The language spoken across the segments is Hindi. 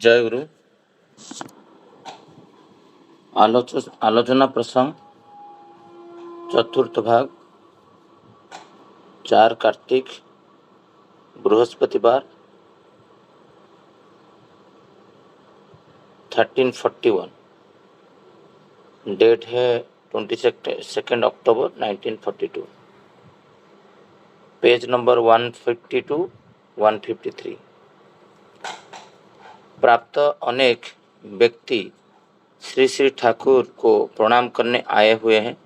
जय गुरु। आलोचना प्रसंग चतुर्थ भाग 4 कार्तिक बृहस्पतिवार 1341। डेट है 22 अक्टूबर 1942। Page number 152 153। प्राप्त अनेक व्यक्ति श्री श्री ठाकुर को प्रणाम करने आए हुए हैं।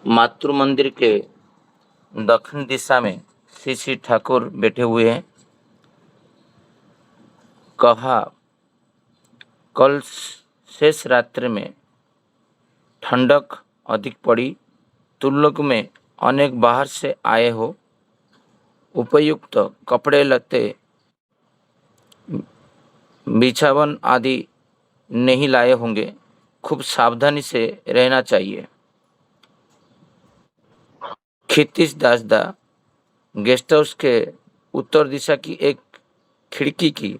मातृ मंदिर के दक्षिण दिशा में श्री श्री ठाकुर बैठे हुए हैं। कहा, कल शेष रात्रि में ठंडक अधिक पड़ी। तुम लोग में अनेक बाहर से आए हो। उपयुक्त कपड़े लत्ते बिछावन आदि नहीं लाए होंगे। खूब सावधानी से रहना चाहिए। क्षितिज दासदा गेस्ट हाउस के उत्तर दिशा की एक खिड़की की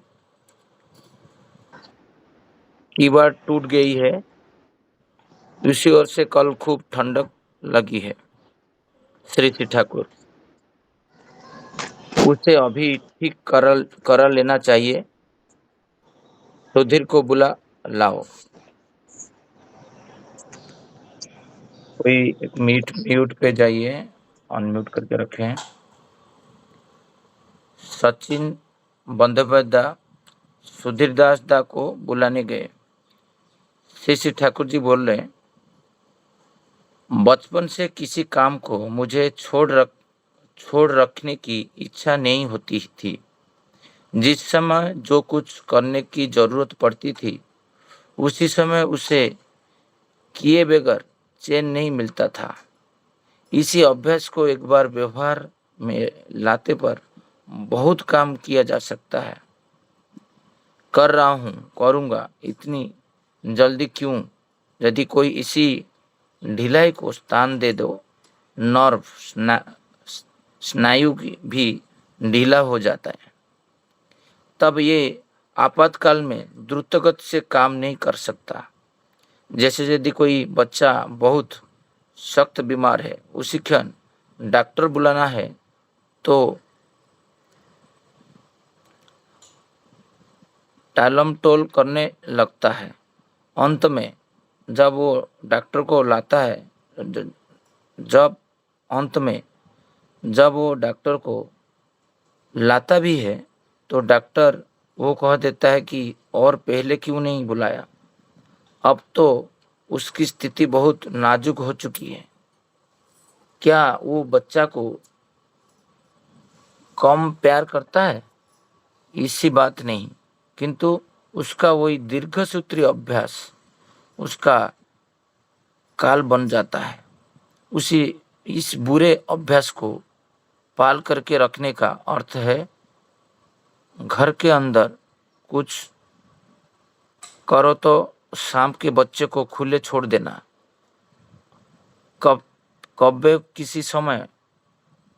कीवाड़ टूट गई है। दूसरी ओर से कल खूब ठंडक लगी है। श्री श्री ठाकुर, उसे अभी ठीक कर लेना चाहिए। सुधीर को बुला लाओ। कोई एक म्यूट पे जाइए, अनम्यूट करके रखें। सचिन बंदोपाध्याय सुधीर दास दा को बुलाने गए। श्री श्री ठाकुर जी बोल रहे हैं, बचपन से किसी काम को मुझे छोड़ रखने की इच्छा नहीं होती थी। जिस समय जो कुछ करने की जरूरत पड़ती थी उसी समय उसे किए बगैर चैन नहीं मिलता था। इसी अभ्यास को एक बार व्यवहार में लाते पर बहुत काम किया जा सकता है। कर रहा हूँ, करूँगा, इतनी जल्दी क्यों? यदि कोई इसी ढिलाई को स्थान दे दो, नर्व स्नायु भी ढीला हो जाता है। तब ये आपातकाल में द्रुतगति से काम नहीं कर सकता। जैसे यदि कोई बच्चा बहुत सख्त बीमार है, उसी क्षण डॉक्टर बुलाना है तो टालमटोल करने लगता है। अंत में जब वो डॉक्टर को लाता है, जब वो डॉक्टर को लाता भी है तो डॉक्टर वो कह देता है कि और पहले क्यों नहीं बुलाया। अब तो उसकी स्थिति बहुत नाजुक हो चुकी है। क्या वो बच्चा को कम प्यार करता है? इसी बात नहीं, किंतु उसका वही दीर्घसूत्री अभ्यास उसका काल बन जाता है। इस बुरे अभ्यास को पाल करके रखने का अर्थ है घर के अंदर कुछ करो तो सांप के बच्चे को खुले छोड़ देना। कब वे किसी समय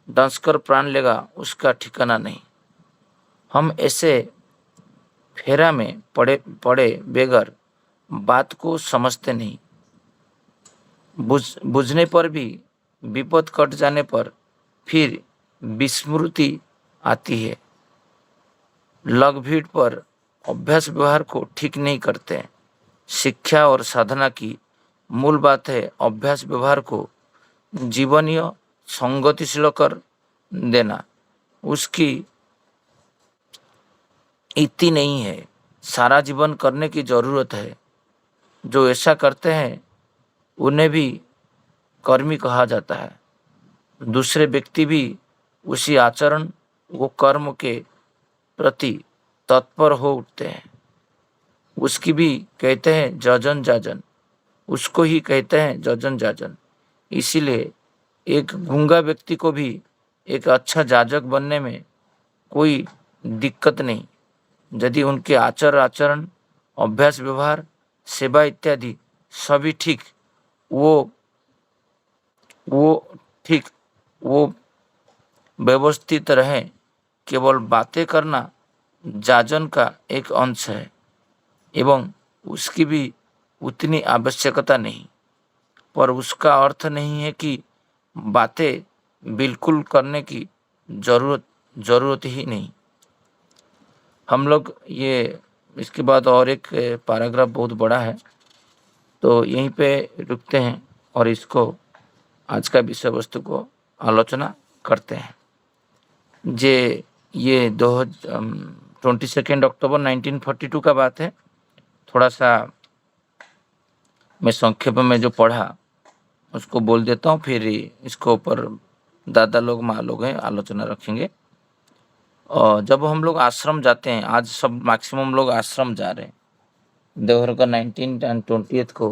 डंसकर प्राण लेगा उसका ठिकाना नहीं। हम ऐसे फेरा में पड़े बगैर बात को समझते नहीं। बुझने पर भी विपद कट जाने पर फिर विस्मृति आती है। लग भीड़ पर अभ्यास व्यवहार को ठीक नहीं करते। शिक्षा और साधना की मूल बात है अभ्यास व्यवहार को जीवनीय संगतिशील कर देना। उसकी इति नहीं है, सारा जीवन करने की जरूरत है। जो ऐसा करते हैं उन्हें भी कर्मी कहा जाता है। दूसरे व्यक्ति भी उसी आचरण व कर्म के प्रति तत्पर हो उठते हैं। उसकी भी कहते हैं जजन जाजन, उसको ही कहते हैं जजन जाजन। इसीलिए एक गूंगा व्यक्ति को भी एक अच्छा जाजक बनने में कोई दिक्कत नहीं, यदि उनके आचरण, अभ्यास व्यवहार, सेवा इत्यादि सभी ठीक वो व्यवस्थित रहे। केवल बातें करना जाजन का एक अंश है एवं उसकी भी उतनी आवश्यकता नहीं, पर उसका अर्थ नहीं है कि बातें बिल्कुल करने की ज़रूरत ही नहीं। हम लोग ये इसके बाद और एक पैराग्राफ बहुत बड़ा है, तो यहीं पे रुकते हैं और इसको आज का विषय वस्तु को आलोचना करते हैं। ये 22 अक्टूबर 1942 का बात है। थोड़ा सा मैं संक्षेप में जो पढ़ा उसको बोल देता हूँ, फिर इसको ऊपर दादा लोग माँ लोग हैं आलोचना रखेंगे। और जब हम लोग आश्रम जाते हैं, आज सब मैक्सिमम लोग आश्रम जा रहे हैं। देवघर का 19 एंड 20 को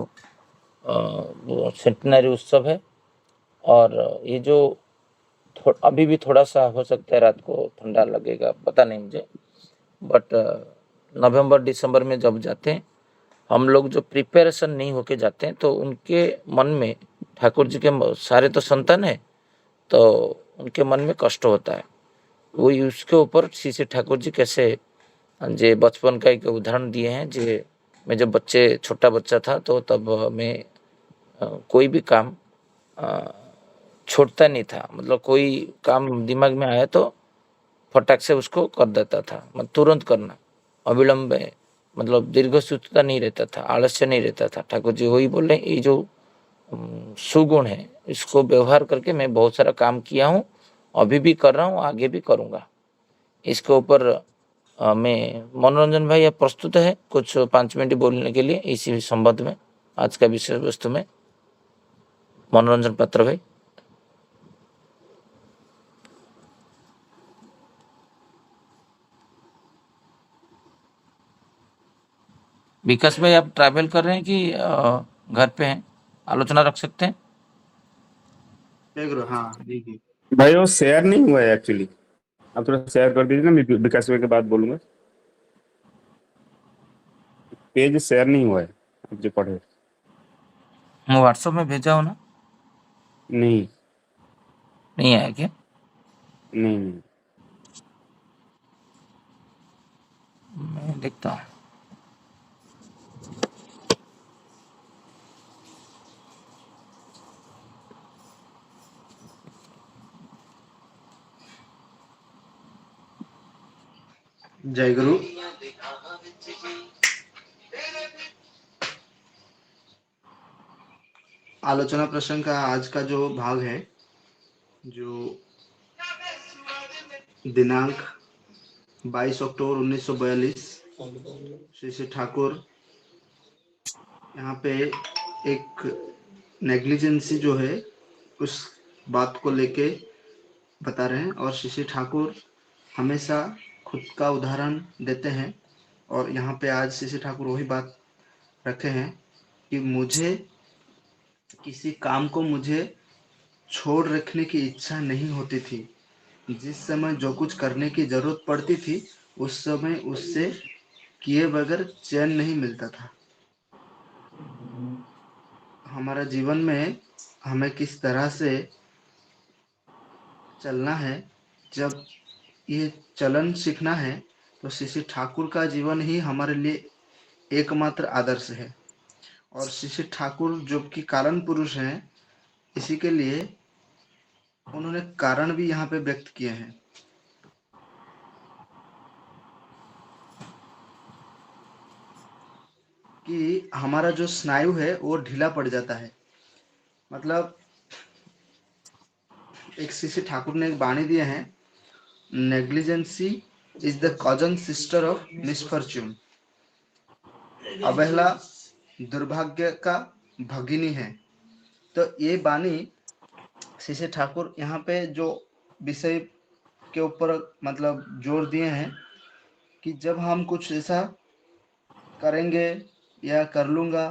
वो सेंटिनरी उत्सव है, और ये जो अभी भी थोड़ा सा हो सकता है रात को ठंडा लगेगा, पता नहीं मुझे, बट नवंबर दिसंबर में जब जाते हैं हम लोग, जो प्रिपरेशन नहीं होके जाते हैं, तो उनके मन में ठाकुर जी के सारे तो संतान है, तो उनके मन में कष्ट होता है। वही उसके ऊपर श्री श्री ठाकुर जी कैसे जे बचपन का एक उदाहरण दिए हैं। जे मैं जब छोटा बच्चा था, तो तब मैं कोई भी काम छोड़ता नहीं था, मतलब कोई काम दिमाग में आया तो फटाक से उसको कर देता था, मतलब तुरंत करना, अविलंब में, मतलब दीर्घ सूत्रता नहीं रहता था, आलस्य नहीं रहता था। ठाकुर जी वही बोल रहे हैं, ये जो सुगुण है इसको व्यवहार करके मैं बहुत सारा काम किया हूँ, अभी भी कर रहा हूँ, आगे भी करूँगा। इसके ऊपर मैं मनोरंजन भाई, आप प्रस्तुत है कुछ 5 मिनट बोलने के लिए इसी संबंध में, आज का विषय वस्तु में? मनोरंजन पात्र भाई। विकास भाई, आप ट्रैवल कर रहे हैं कि घर पे हैं? आलोचना रख सकते हैं। हाँ देखिए, भाई वो शेयर नहीं हुआ है एक्चुअली। आप थोड़ा शेयर कर दीजिए ना, मैं विकास भाई के बाद बोलूंगा। पेज शेयर नहीं हुआ है, आप जो पढ़े। मैं व्हाट्सएप में भेजा हूँ ना? नहीं नहीं आया क्या? नहीं नहीं। मैं देखता हूँ। जय गुरु। आलोचना प्रसंग का आज का जो भाग है, जो दिनांक 22 अक्टूबर 1942 श्री श्री ठाकुर यहाँ पे एक नेग्लिजेंसी जो है उस बात को लेके बता रहे हैं, और श्री श्री ठाकुर हमेशा खुद का उदाहरण देते हैं, और यहाँ पे आज श्री श्री ठाकुर वही बात रखे हैं कि मुझे किसी काम को मुझे छोड़ रखने की इच्छा नहीं होती थी। जिस समय जो कुछ करने की जरूरत पड़ती थी, उस समय उससे किए बगैर चैन नहीं मिलता था। हमारा जीवन में हमें किस तरह से चलना है, जब ये चलन सीखना है, तो श्री श्री ठाकुर का जीवन ही हमारे लिए एकमात्र आदर्श है। और श्री श्री ठाकुर जो कि कारण पुरुष हैं, इसी के लिए उन्होंने कारण भी यहाँ पे व्यक्त किए हैं कि हमारा जो स्नायु है वो ढीला पड़ जाता है। मतलब एक श्री श्री ठाकुर ने एक वाणी दिए हैं, negligence is the cousin sister of misfortune. अवहेला दुर्भाग्य का भगिनी है। तो ये वाणी श्री श्री ठाकुर यहाँ पे जो विषय के ऊपर मतलब जोर दिए हैं कि जब हम कुछ ऐसा करेंगे या कर लूंगा,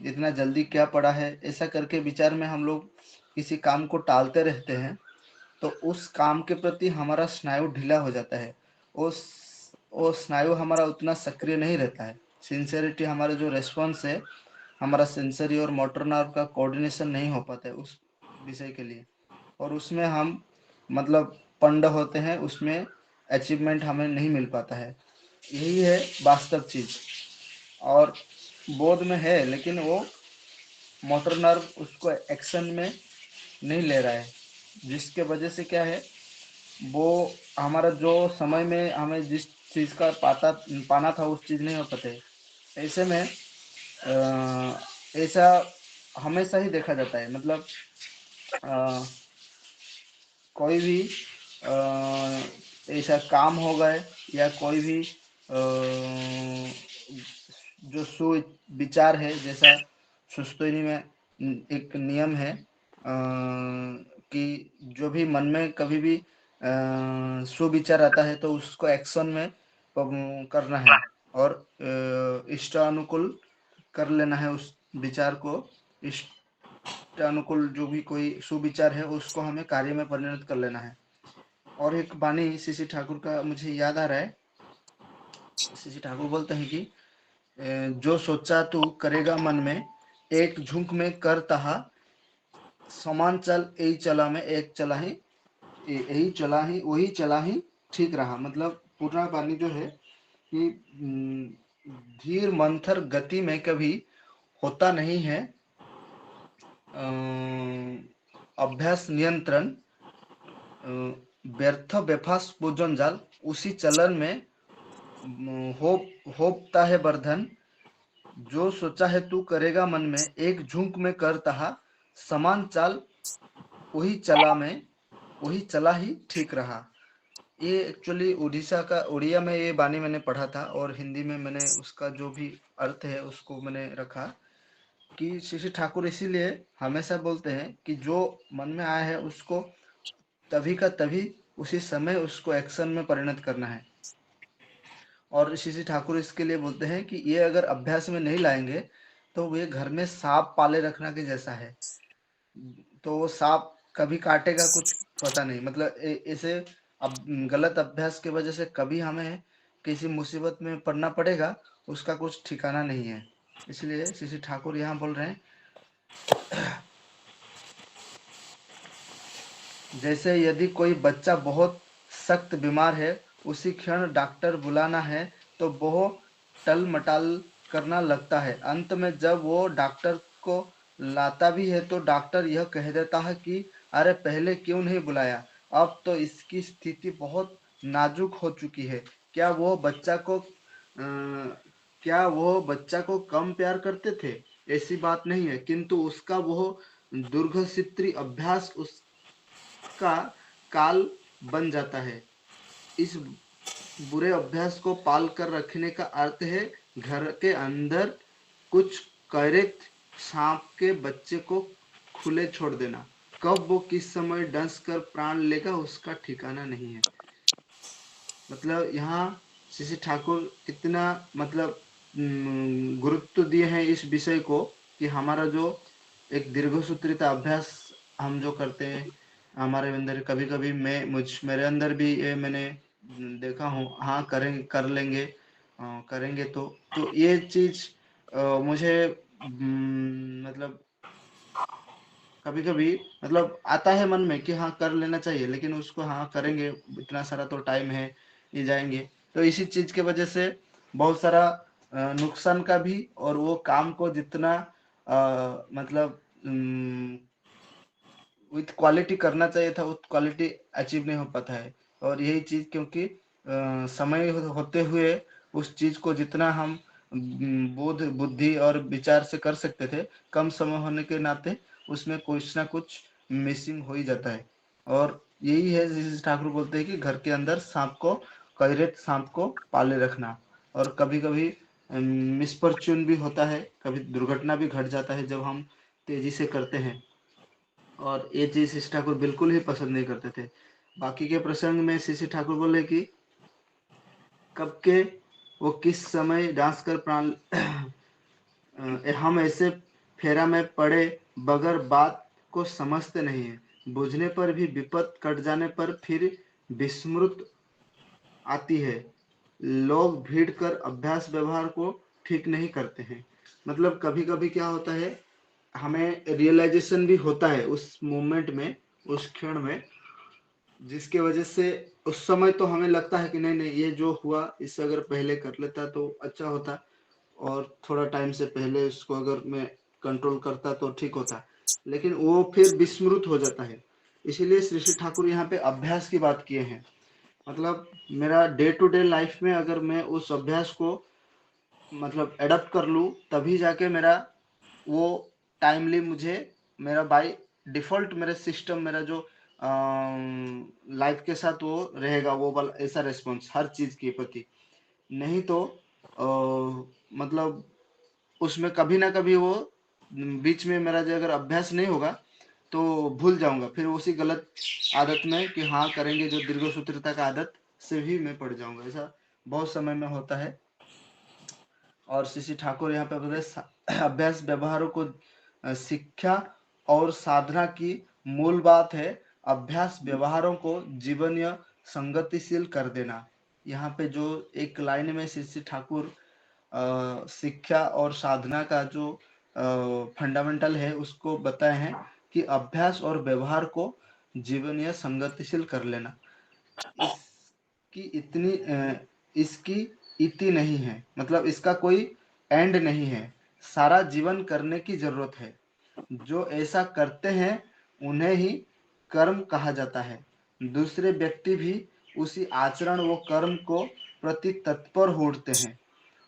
इतना जल्दी क्या पड़ा है, ऐसा करके विचार में हम लोग किसी काम को टालते रहते हैं, तो उस काम के प्रति हमारा स्नायु ढीला हो जाता है। उस वो स्नायु हमारा उतना सक्रिय नहीं रहता है। सिंसियरिटी, हमारा जो रेस्पॉन्स है, हमारा सेंसरी और मोटर नर्व का कोऑर्डिनेशन नहीं हो पाता है उस विषय के लिए, और उसमें हम मतलब पंड होते हैं, उसमें अचीवमेंट हमें नहीं मिल पाता है। यही है वास्तव चीज। और बोध में है लेकिन वो मोटर नर्व उसको एक्शन में नहीं ले रहा है, जिसके वजह से क्या है, वो हमारा जो समय में हमें जिस चीज का पाना था उस चीज नहीं हो पाते। ऐसे में ऐसा हमेशा ही देखा जाता है। मतलब अ, कोई भी ऐसा काम हो गए या कोई भी जो सुविचार है, जैसा सुस्तोनी में एक नियम है कि जो भी मन में कभी भी सुविचार आता है तो उसको एक्शन में करना है और इष्टानुकूल कर लेना है। उस विचार को इष्टानुकूल जो भी कोई सुविचार है उसको हमें कार्य में परिणत कर लेना है। और एक वाणी सीसी ठाकुर का मुझे याद आ रहा है। सीसी ठाकुर बोलते हैं कि जो सोचा तू करेगा मन में, एक झुंक में कर तहा, समान चल यही चला में एक चला ही, यही चला ही वही चला ही ठीक रहा। मतलब पूरा वाणी जो है कि धीर मंथर गति में कभी होता नहीं है अभ्यास नियंत्रण, व्यर्थ बेफास वो जंजाल, उसी चलन में होपता है वर्धन। जो सोचा है तू करेगा मन में, एक झुंक में कर तहा, समान चाल वही चला में वही चला ही ठीक रहा। ये एक्चुअली उड़ीसा का उड़िया में ये बानी मैंने पढ़ा था और हिंदी में मैंने उसका जो भी अर्थ है उसको मैंने रखा कि श्री ठाकुर इसीलिए हमेशा बोलते हैं कि जो मन में आया है उसको तभी का तभी उसी समय उसको एक्शन में परिणत करना है। और श्री ठाकुर इसके लिए बोलते हैं कि ये अगर अभ्यास में नहीं लाएंगे तो वे घर में सांप पाले रखना के जैसा है। तो वो सांप कभी काटेगा कुछ पता नहीं। मतलब ऐसे अब गलत अभ्यास की वजह से कभी हमें किसी मुसीबत में पड़ना पड़ेगा, उसका कुछ ठिकाना नहीं है। इसलिए श्री ठाकुर यहाँ बोल रहे हैं जैसे यदि कोई बच्चा बहुत सख्त बीमार है, उसी क्षण डॉक्टर बुलाना है तो वो टल मटाल करना लगता है। अंत में जब वो डॉक्टर को लाता भी है तो डॉक्टर यह कह देता है कि अरे पहले क्यों नहीं बुलाया, अब तो इसकी स्थिति बहुत नाजुक हो चुकी है। क्या वो बच्चा को क्या वो बच्चा को कम प्यार करते थे? ऐसी बात नहीं है, किंतु उसका वो दुर्घसित्री अभ्यास उस का काल बन जाता है। इस बुरे अभ्यास को पाल कर रखने का अर्थ है घर के अंदर कुछ कैरेट सांप के बच्चे को खुले छोड़ देना। कब वो किस समय डंस कर प्राण लेगा उसका ठिकाना नहीं है। मतलब यहाँ श्री ठाकुर कितना मतलब गुरुत्व दिए हैं इस विषय को कि हमारा जो एक दीर्घसूत्रिता अभ्यास हम जो करते हैं हमारे अंदर, कभी कभी मेरे अंदर भी ये मैंने देखा हूँ। हाँ कर लेंगे करेंगे तो ये चीज मुझे मतलब कभी कभी मतलब आता है मन में कि हाँ कर लेना चाहिए, लेकिन उसको हाँ करेंगे, इतना सारा तो टाइम है, ये जाएंगे। तो इसी चीज के वजह से बहुत सारा नुकसान का भी, और वो काम को जितना मतलब विथ क्वालिटी करना चाहिए था उस क्वालिटी अचीव नहीं हो पाता है। और यही चीज क्योंकि समय होते हुए उस चीज को जितना हम बोध बुद्धि और विचार से कर सकते थे, कम समय होने के नाते उसमें कुछ ना कुछ मिसिंग हो ही जाता है। और यही है जिसे ठाकुर बोलते हैं कि घर के अंदर सांप को कैरेट सांप को पाले रखना। और कभी कभी मिसफॉर्च्यून भी होता है, कभी दुर्घटना भी घट जाता है जब हम तेजी से करते हैं। और ये चीज श्री ठाकुर बिल्कुल ही पसंद नहीं करते थे। बाकी के प्रसंग में श्री ठाकुर बोले कि कब के वो किस समय डांस कर प्राण हम ऐसे फेरा में पड़े बगैर बात को समझते नहीं है। बुझने पर भी विपत कट जाने पर फिर विस्मृत आती है। लोग भीड़ कर अभ्यास व्यवहार को ठीक नहीं करते हैं। मतलब कभी कभी क्या होता है, हमें रियलाइजेशन भी होता है उस मोमेंट में, उस क्षण में, जिसके वजह से उस समय तो हमें लगता है कि नहीं नहीं ये जो हुआ इससे अगर पहले कर लेता तो अच्छा होता, और थोड़ा टाइम से पहले इसको अगर मैं कंट्रोल करता तो ठीक होता, लेकिन वो फिर विस्मृत हो जाता है। इसीलिए श्री श्री ठाकुर यहाँ पे अभ्यास की बात किए हैं। मतलब मेरा डे टू डे लाइफ में अगर मैं उस अभ्यास को मतलब एडप्ट कर लूँ, तभी जाके मेरा वो टाइमली मुझे मेरा बाय डिफॉल्ट मेरा सिस्टम मेरा जो लाइफ के साथ वो रहेगा, वो वाला ऐसा रिस्पॉन्स हर चीज के प्रति। नहीं तो मतलब उसमें कभी ना कभी वो बीच में मेरा जो अगर अभ्यास नहीं होगा तो भूल जाऊंगा, फिर उसी गलत आदत में कि हाँ करेंगे जो दीर्घ सूत्रता का आदत से भी मैं पड़ जाऊंगा। ऐसा बहुत समय में होता है। और श्री ठाकुर यहाँ पे बोले अभ्यास व्यवहारों को शिक्षा और साधना की मूल बात है। अभ्यास व्यवहारों को जीवनीय संगतिशील कर देना। यहाँ पे जो एक लाइन में श्री ठाकुर शिक्षा और साधना का जो फंडामेंटल है उसको बताए हैं कि अभ्यास और व्यवहार को जीवनीय संगतिशील कर लेना। इसकी इतनी इसकी इति नहीं है, मतलब इसका कोई एंड नहीं है, सारा जीवन करने की जरूरत है। जो ऐसा करते हैं उन्हें ही कर्म कहा जाता है। दूसरे व्यक्ति भी उसी आचरण व कर्म को प्रति तत्पर हो उठते हैं,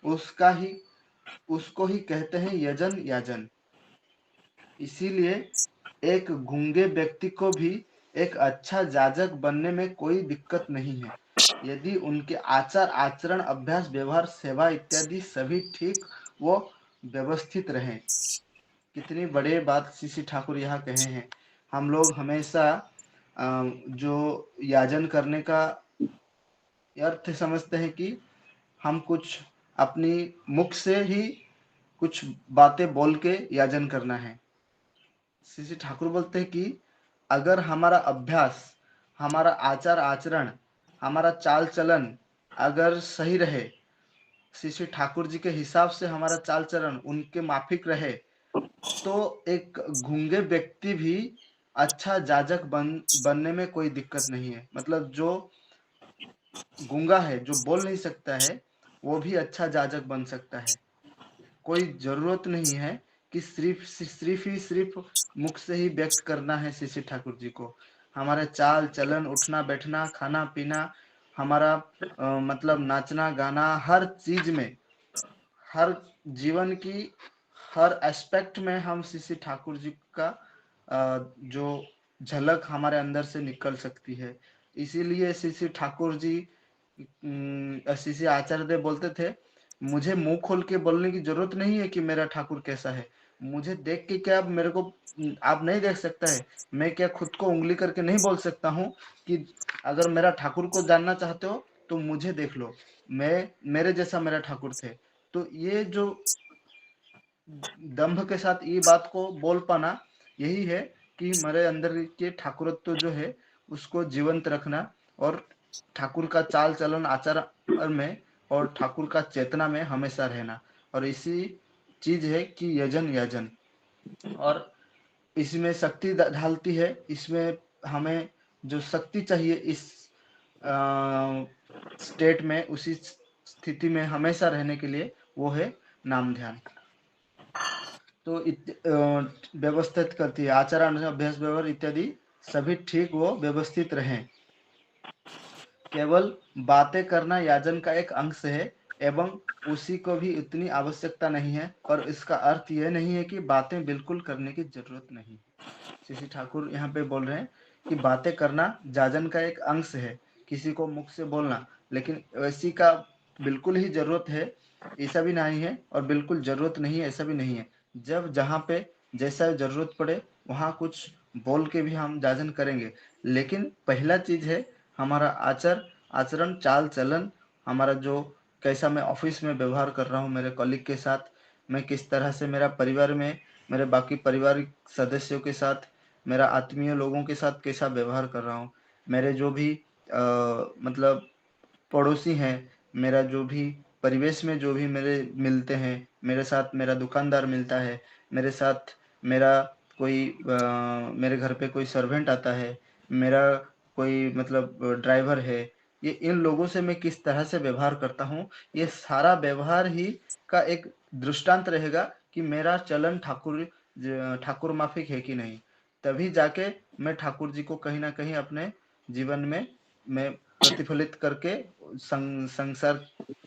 उसका ही उसको ही कहते हैं यजन याजन। इसीलिए एक गूंगे व्यक्ति को भी एक अच्छा जाजक बनने में कोई दिक्कत नहीं है, यदि उनके आचार आचरण अभ्यास व्यवहार सेवा इत्यादि सभी ठीक व व्यवस्थित रहें। कितनी बड़े बात श्री ठाकुर यहाँ कहे हैं। हम लोग हमेशा जो याजन करने का अर्थ समझते हैं कि हम कुछ अपनी मुख से ही कुछ बातें बोल के याजन करना है। श्री ठाकुर बोलते हैं कि अगर हमारा अभ्यास, हमारा आचार आचरण, हमारा चाल चलन अगर सही रहे, श्री ठाकुर जी के हिसाब से हमारा चाल चलन उनके माफिक रहे, तो एक गूंगे व्यक्ति भी अच्छा जाजक बनने में कोई दिक्कत नहीं है। मतलब जो गूंगा है, जो बोल नहीं सकता है, वो भी अच्छा जाजक बन सकता है। कोई जरूरत नहीं है कि सिर्फ मुख से ही व्यक्त करना है श्री श्री ठाकुर जी को। हमारे चाल चलन, उठना बैठना, खाना पीना, हमारा मतलब नाचना गाना, हर चीज में, हर जीवन की हर एस्पेक्ट में हम श्री श्री ठाकुर जी का जो झलक हमारे अंदर से निकल सकती है। इसीलिए श्री श्री ठाकुर जी श्री श्री आचार्य देव बोलते थे, मुझे मुंह खोल के बोलने की जरूरत नहीं है कि मेरा ठाकुर कैसा है। मुझे देख के क्या मेरे को आप नहीं देख सकता है, मैं क्या खुद को उंगली करके नहीं बोल सकता हूँ कि अगर मेरा ठाकुर को जानना चाहते हो तो मुझे देख लो, मैं मेरे जैसा मेरा ठाकुर थे। तो ये जो दंभ के साथ ये बात को बोल पाना, यही है कि मेरे अंदर के ठाकुरत्व जो है उसको जीवंत रखना, और ठाकुर का चाल चलन आचार में और ठाकुर का चेतना में हमेशा रहना। और इसी चीज है कि यजन याजन। और इसमें शक्ति ढालती है, इसमें हमें जो शक्ति चाहिए इस स्टेट में, उसी स्थिति में हमेशा रहने के लिए, वो है नाम ध्यान। तो व्यवस्थित करती है, आचरण अभ्यास व्यवहार इत्यादि सभी ठीक वो व्यवस्थित रहें। केवल बातें करना याजन का एक अंश है एवं उसी को भी इतनी आवश्यकता नहीं है, पर इसका अर्थ यह नहीं है कि बातें बिल्कुल करने की जरूरत नहीं। श्री ठाकुर यहाँ पे बोल रहे हैं कि बातें करना जाजन का एक अंश है, किसी को मुख से बोलना, लेकिन वैसी का बिल्कुल ही जरूरत है ऐसा भी नहीं है, और बिल्कुल जरूरत नहीं है ऐसा भी नहीं है। जब जहाँ पे जैसा जरूरत पड़े वहाँ कुछ बोल के भी हम जाजन करेंगे, लेकिन पहला चीज है हमारा आचार आचरण चाल चलन, हमारा जो कैसा मैं ऑफिस में व्यवहार कर रहा हूँ मेरे कलीग के साथ, मैं किस तरह से मेरा परिवार में मेरे बाकी पारिवारिक सदस्यों के साथ, मेरा आत्मीय लोगों के साथ कैसा व्यवहार कर रहा हूँ, मेरे जो भी मतलब पड़ोसी हैं, मेरा जो भी परिवेश में जो भी मेरे मिलते हैं, मेरे साथ मेरा दुकानदार मिलता है, मेरे साथ मेरा कोई मेरे घर पे कोई सर्वेंट आता है, मेरा कोई मतलब ड्राइवर है, ये इन लोगों से मैं किस तरह से व्यवहार करता हूँ, ये सारा व्यवहार ही का एक दृष्टांत रहेगा कि मेरा चलन ठाकुर माफिक है कि नहीं। तभी जाके मैं ठाकुर जी को कहीं ना कहीं अपने जीवन में मैं प्रतिफलित करके संसार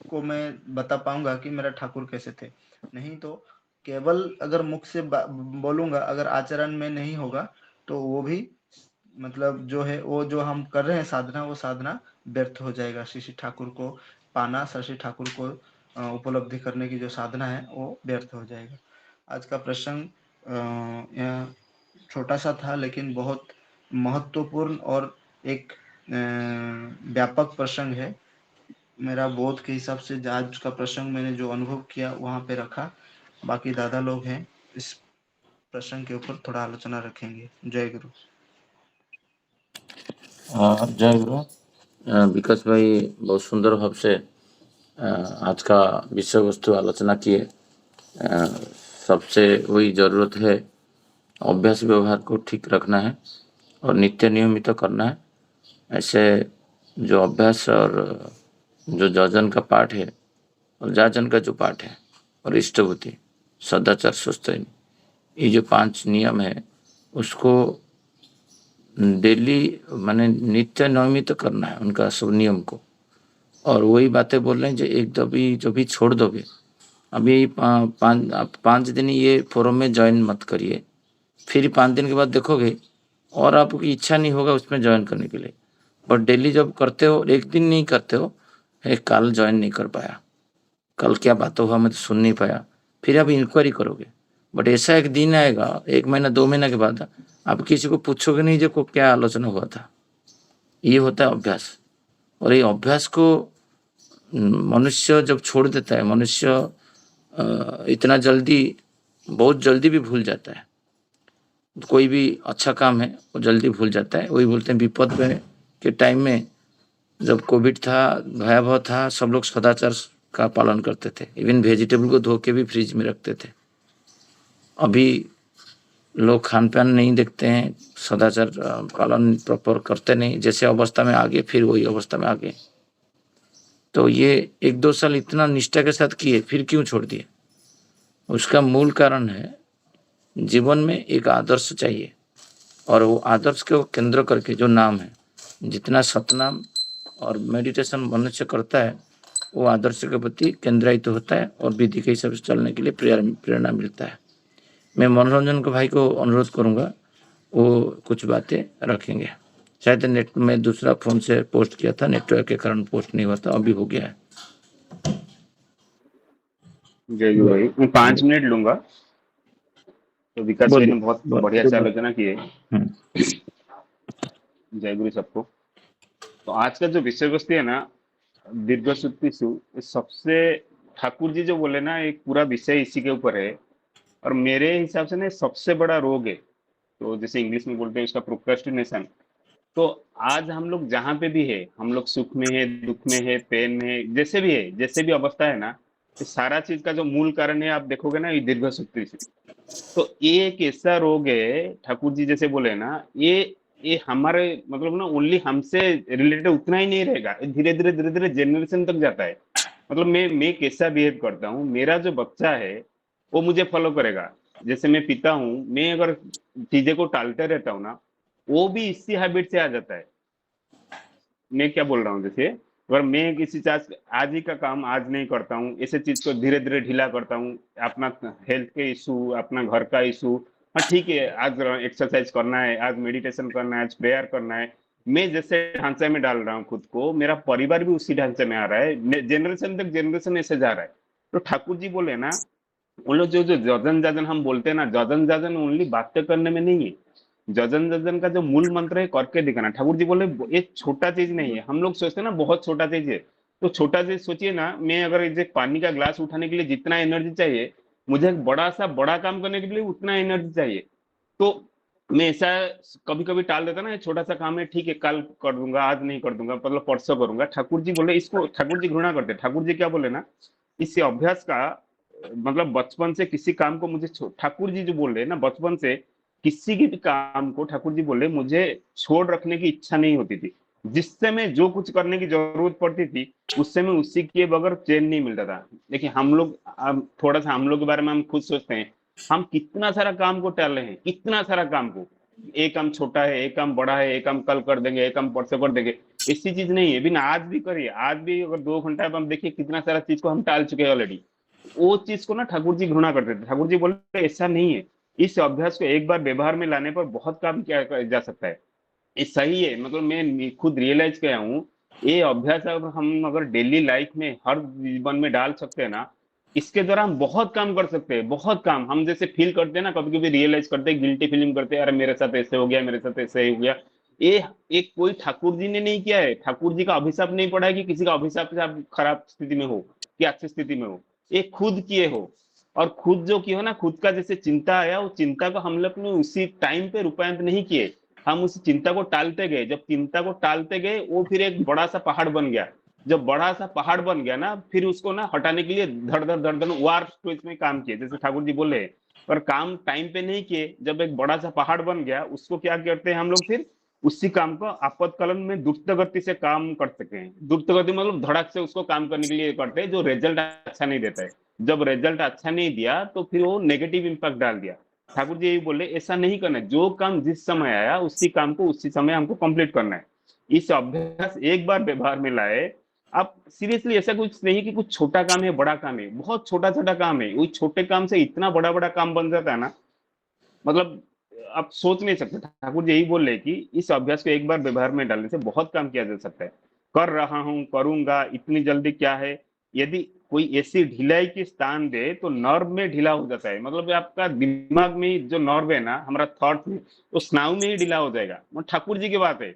को मैं बता पाऊंगा कि मेरा ठाकुर कैसे थे। नहीं तो केवल अगर मुख से बोलूंगा, अगर आचरण में नहीं होगा तो वो भी मतलब जो है, वो जो हम कर रहे हैं साधना, वो साधना व्यर्थ हो जाएगा। श्री श्री ठाकुर को पाना, श्री ठाकुर को उपलब्धि करने की जो साधना है वो व्यर्थ हो जाएगा। आज का प्रसंग यह छोटा सा था लेकिन बहुत महत्वपूर्ण और एक व्यापक प्रसंग है। मेरा बोध के हिसाब से आज का प्रसंग मैंने जो अनुभव किया वहां पे रखा। बाकी दादा लोग हैं, इस प्रसंग के ऊपर थोड़ा आलोचना रखेंगे। जय गुरु। जय गुरु। विकास भाई बहुत सुंदर भाव से आज का विषय वस्तु आलोचना किए। सबसे वही जरूरत है, अभ्यास व्यवहार को ठीक रखना है और नित्य नियमित करना है। ऐसे जो अभ्यास और जो जजन का पाठ है और जाजन का जो पाठ है और इष्टभूति, सदाचार, सुस्ती, ये जो 5 नियम है उसको डेली माने नित्य नियमित करना है उनका सब नियम को। और वही बातें बोल रहे हैं जो एक दबी जो भी छोड़ दोगे, अभी आप 5 दिन ये फोरम में ज्वाइन मत करिए, फिर 5 दिन के बाद देखोगे और आपकी इच्छा नहीं होगा उसमें ज्वाइन करने के लिए। बट डेली जब करते हो, एक दिन नहीं करते हो, कल ज्वाइन नहीं कर पाया, कल क्या बात हुआ मैं तो सुन नहीं पाया, फिर आप इंक्वायरी करोगे। बट ऐसा एक दिन आएगा 1 महीना 2 महीना के बाद आप किसी को पूछोगे नहीं जो को क्या आलोचना हुआ था। ये होता है अभ्यास। और ये अभ्यास को मनुष्य जब छोड़ देता है, मनुष्य इतना जल्दी, बहुत जल्दी भी भूल जाता है। कोई भी अच्छा काम है वो जल्दी भूल जाता है। वही बोलते हैं विपद में के टाइम में जब कोविड था, भयावह था, सब लोग सदाचार का पालन करते थे, इवन वेजिटेबल को धो के भी फ्रिज में रखते थे। अभी लोग खान पान नहीं देखते हैं, सदाचार पालन प्रॉपर करते नहीं, जैसे अवस्था में आगे फिर वही अवस्था में आगे। तो ये 1-2 साल इतना निष्ठा के साथ किए, फिर क्यों छोड़ दिए? उसका मूल कारण है जीवन में एक आदर्श चाहिए, और वो आदर्श को केंद्र करके जो नाम है, जितना सतनाम और मेडिटेशन मनुष्य करता है वो आदर्श के प्रति केंद्रित होता है और विधि के हिसाब से चलने के लिए प्रेरणा मिलता है। मैं मनोरंजन को भाई को अनुरोध करूंगा, वो कुछ बातें रखेंगे। शायद नेट में दूसरा फोन से पोस्ट किया था, नेटवर्क के कारण पोस्ट नहीं हुआ था, अभी हो गया है। जय गुरु भाई, मैं 5 मिनट लूंगा। तो विकास भाई ने बहुत बढ़िया से आलोचना की है। जय गुरु सबको। तो आज का जो विषय वस्तु है ना, दीर्घसुत्तिषु, सबसे ठाकुर जी जो बोले ना, एक पूरा विषय इसी के ऊपर है। और मेरे हिसाब से ना सबसे बड़ा रोग है, तो जैसे इंग्लिश में बोलते हैं उसका प्रोक्रेस्टिनेशन। तो आज हम लोग जहाँ पे भी है, हम लोग सुख में है, दुख में है, पेन में है, जैसे भी है, जैसे भी अवस्था है ना, ये सारा चीज का जो मूल कारण है आप देखोगे ना, ये दीर्घसुत्तिषु। तो ये एक ऐसा रोग है, ठाकुर जी जैसे बोले ना, ये हमारे मतलब ना ओनली हमसे रिलेटेड उतना ही नहीं रहेगा, धीरे धीरे जनरेशन तक जाता है। मतलब मैं कैसा बिहेव करता हूँ, मेरा जो बच्चा है वो मुझे फॉलो करेगा। जैसे मैं पीता हूँ, मैं अगर चीजें को टालते रहता हूँ ना, वो भी इसी हैबिट से आ जाता है। मैं क्या बोल रहा हूँ, जैसे अगर मैं किसी चीज आज ही का काम आज नहीं करता हूँ, ऐसे चीज को धीरे धीरे ढीला करता हूँ, अपना हेल्थ के इशू, अपना घर का इशू, हाँ ठीक है आज एक्सरसाइज करना है, आज मेडिटेशन करना है, आज प्रेयर करना है, मैं जैसे ढांचे में डाल रहा हूँ खुद को, मेरा परिवार भी उसी ढांचे में आ रहा है, जनरेशन तक जनरेशन ऐसे जा रहा है। तो ठाकुर जी बोले ना, उन लोग जो जो जजन जाजन हम बोलते हैं ना, जजन जाजन ओनली बातें करने में नहीं है। जजन जजन का जो मूल मंत्र है करके दिखाना। ठाकुर जी बोले ये छोटा चीज नहीं है। हम लोग सोचते हैं ना बहुत छोटा चीज है, तो छोटा चीज सोचिए ना, मैं अगर एक पानी का ग्लास उठाने के लिए जितना एनर्जी चाहिए, मुझे एक बड़ा सा बड़ा काम करने के लिए उतना एनर्जी चाहिए। तो मैं ऐसा कभी कभी टाल देता ना, ये छोटा सा काम है, ठीक है कल कर दूंगा, आज नहीं कर दूंगा, मतलब परसों करूंगा। ठाकुर जी बोले इसको, ठाकुर जी घृणा करते। ठाकुर जी क्या बोले ना, इस अभ्यास का मतलब बचपन से किसी काम को मुझे ठाकुर जी जो बोल रहे हैं ना, बचपन से किसी भी काम को ठाकुर जी बोले मुझे छोड़ रखने की इच्छा नहीं होती थी। जिस समय जो कुछ करने की जरूरत पड़ती थी उस समय उसी के बगैर चैन नहीं मिलता था। देखिए हम लोग, अब थोड़ा सा हम लोग के बारे में हम खुद सोचते हैं, हम कितना सारा काम को टाल रहे हैं, कितना सारा काम को। एक काम छोटा है, एक काम बड़ा है, एक काम कल कर देंगे, एक काम परसों कर देंगे, ऐसी चीज नहीं है। बिना आज भी करिए, आज भी अगर 2 घंटा हम देखिए कितना सारा चीज को हम टाल चुके हैं ऑलरेडी। वो चीज को ना ठाकुर जी घृणा करते थे। ठाकुर जी बोले ऐसा नहीं है, इस अभ्यास को एक बार व्यवहार में लाने पर बहुत काम किया जा सकता है। ये सही है, मतलब मैं खुद रियलाइज किया हूँ। ये अभ्यास अगर हम अगर डेली लाइफ में हर जीवन में डाल सकते हैं ना, इसके द्वारा हम बहुत काम कर सकते हैं, बहुत काम। हम जैसे फील करते हैं ना, कभी कभी रियलाइज करते हैं, गिल्टी फीलिंग करते हैं, अरे मेरे साथ ऐसे हो गया, मेरे साथ ऐसे हो गया। ये एक कोई ठाकुर जी ने नहीं किया है, ठाकुर जी का अभिशाप नहीं पड़ा है कि किसी का अभिशाप से आप खराब स्थिति में हो कि अच्छी स्थिति में हो। ये खुद किए हो, और खुद जो किए हो ना, खुद का जैसे चिंता आया, वो चिंता को हम लोग ने उसी टाइम पे रूपांतर नहीं किए, हम उस चिंता को टालते गए। जब चिंता को टालते गए वो फिर एक बड़ा सा पहाड़ बन गया। जब बड़ा सा पहाड़ बन गया ना, फिर उसको ना हटाने के लिए धड़ धड़ वार स्टोरेज में काम किए, जैसे ठाकुर जी बोले। पर काम टाइम पे नहीं किए, जब एक बड़ा सा पहाड़ बन गया उसको क्या करते हैं हम लोग, फिर उसी काम को आपातकालीन में द्रुत गति से काम कर सके। द्रुत गति मतलब धड़क से उसको काम करने के लिए करते हैं, जो रिजल्ट अच्छा नहीं देता है। जब रिजल्ट अच्छा नहीं दिया तो फिर वो नेगेटिव इंपैक्ट डाल दिया। ठाकुर जी यही बोले ऐसा नहीं करना है, जो काम जिस समय आया उसी काम को उसी समय हमको कंप्लीट करना है। इस अभ्यास एक बार व्यवहार में लाए। आप सीरियसली, ऐसा कुछ नहीं कि कुछ छोटा काम है बड़ा काम है, बहुत छोटा छोटा काम है, वही छोटे काम से इतना बड़ा बड़ा काम बन जाता है ना, मतलब आप सोच नहीं सकते। ठाकुर जी यही बोल रहे कि इस अभ्यास को एक बार व्यवहार में डालने से बहुत काम किया जा सकता है। कर रहा हूं, करूंगा, इतनी जल्दी क्या है। यदि कोई ऐसी ढिलाई की स्थान दे तो नर्व में ढीला हो जाता है, मतलब आपका दिमाग में जो नर्व है ना, हमारा थॉट में, तो स्नायु में ही ढीला हो जाएगा। मतलब ठाकुर जी की बात है,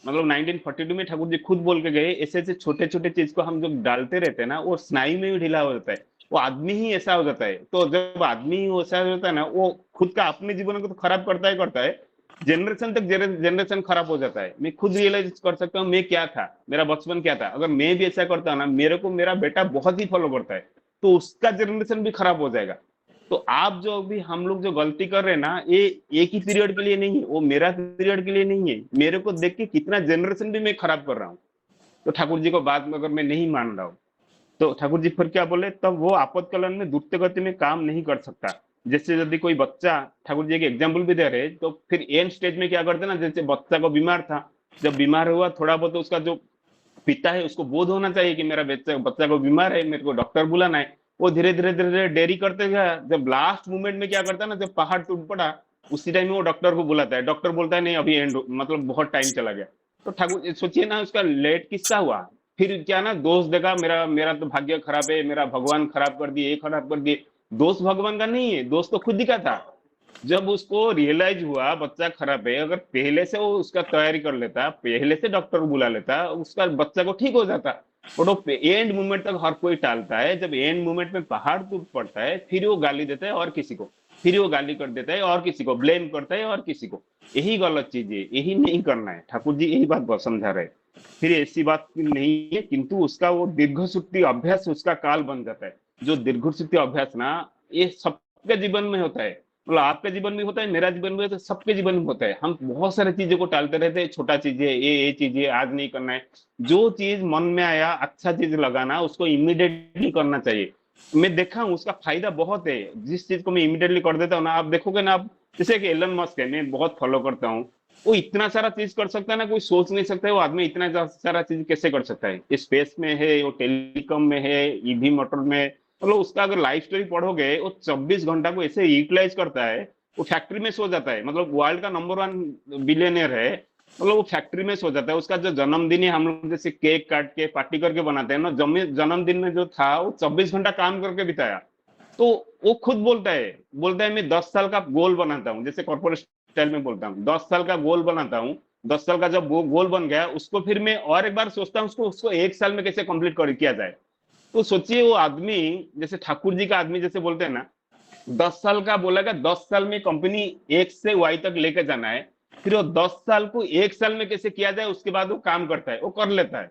मतलब 1942 में ठाकुर जी खुद बोल के गए, ऐसे ऐसे छोटे छोटे चीज को हम जो डालते रहते हैं ना, वो स्नायु में भी ढीला हो जाता है। वो आदमी ही ऐसा हो जाता है। तो जब आदमी ही ऐसा हो जाता है ना, वो खुद का अपने जीवन को तो खराब करता है, जनरेशन तक जनरेशन खराब हो जाता है। मैं खुद रियलाइज कर सकता हूँ मैं क्या था, मेरा बचपन क्या था। अगर मैं भी ऐसा करता हूँ ना, मेरे को मेरा बेटा बहुत ही फॉलो करता है, तो उसका जनरेशन भी खराब हो जाएगा। तो आप जो भी हम लोग जो गलती कर रहे हैं ना, ये एक ही पीरियड के लिए नहीं है, वो मेरा पीरियड के लिए नहीं है। मेरे को देख के कितना जनरेशन भी मैं खराब कर रहा हूँ। तो ठाकुर जी को बात में अगर मैं नहीं मान रहा हूँ, तो ठाकुर जी फिर क्या बोले, तब वो आपातकालीन में द्रुत गति में काम नहीं कर सकता। जैसे यदि कोई बच्चा, ठाकुर जी एक एग्जाम्पल भी दे रहे, तो फिर एंड स्टेज में क्या करते ना, जैसे बच्चा को बीमार था, जब बीमार हुआ थोड़ा बहुत, तो उसका जो पिता है उसको बोध होना चाहिए कि मेरा बच्चा बच्चा को बीमार है, मेरे को डॉक्टर बुलाना है। वो धीरे धीरे धीरे धीरे देरी करते गया। जब लास्ट मोमेंट में क्या करता है ना, जब पहाड़ टूट पड़ा, उसी टाइम में वो डॉक्टर को बुलाता है। डॉक्टर बोलता है नहीं अभी एंड, मतलब बहुत टाइम चला गया। तो ठाकुर सोचिए ना, उसका लेट किस्सा हुआ। फिर क्या ना, दोष देगा मेरा मेरा तो भाग्य खराब है, मेरा भगवान खराब कर दिए, ये खराब कर दिए। दोष भगवान का नहीं है, दोष तो खुद ही का था। जब उसको रियलाइज हुआ बच्चा खराब है, अगर पहले से वो उसका तैयारी कर लेता, पहले से डॉक्टर को बुला लेता, उसका बच्चा को ठीक हो जाता। बट वो एंड मोमेंट तक हर कोई टालता है। जब एंड मोमेंट में पहाड़ टूट पड़ता है, फिर वो गाली देता है और किसी को, फिर वो गाली कर देता है और किसी को ब्लेम करता है और किसी को। यही गलत चीज है, यही नहीं करना है। ठाकुर जी यही बात समझा रहे। फिर ऐसी बात नहीं है, किंतु उसका वो दीर्घ अभ्यास उसका काल बन जाता है। जो दीर्घ अभ्यास ना, ये सबके जीवन में होता है। मतलब आपके जीवन में होता है, मेरा जीवन में होता है, सबके जीवन में होता है। हम बहुत सारी चीजों को टालते रहते हैं, छोटा चीज है ये चीज है आज नहीं करना है। जो चीज मन में आया अच्छा चीज लगाना, उसको इमीडिएटली करना चाहिए। मैं देखा हूँ उसका फायदा बहुत है। जिस चीज को मैं इमीडिएटली कर देता हूँ ना, आप देखोगे ना, आप जैसे कि एलन मस्क है, मैं बहुत फॉलो करता हूँ। वो इतना सारा चीज कर सकता है ना, कोई सोच नहीं सकता है वो आदमी इतना सारा चीज कैसे कर सकता है। स्पेस में है, वो टेलीकॉम में है, ईवी मोटर में, मतलब उसका अगर लाइफ स्टोरी पढ़ोगे, वो 24 घंटा को ऐसे यूटिलाइज करता है। वो फैक्ट्री में सो जाता है, मतलब वर्ल्ड का नंबर 1 बिलियनर है। मतलब वो फैक्ट्री में सो जाता है। उसका जो जन्मदिन है, हम लोग जैसे केक काट के पार्टी करके बनाते हैं ना, जन्मदिन में जो था वो 24 घंटा काम करके बिताया। तो वो खुद बोलता है मैं 10 साल का गोल बनाता हूँ, जैसे कॉर्पोरेट स्टाइल में बोलता हूँ, 10 साल का गोल बनाता हूँ। 10 साल का जब वो गोल बन गया, उसको फिर मैं और एक बार सोचता हूँ उसको उसको 1 साल में कैसे कंप्लीट कर किया जाए। तो सोचिए वो आदमी, जैसे ठाकुर जी का आदमी जैसे बोलते हैं ना, 10 साल का बोलेगा, 10 साल में कंपनी X से Y तक लेकर जाना है। फिर वो 10 साल को 1 साल में कैसे किया जाए, उसके बाद वो काम करता है, वो कर लेता है।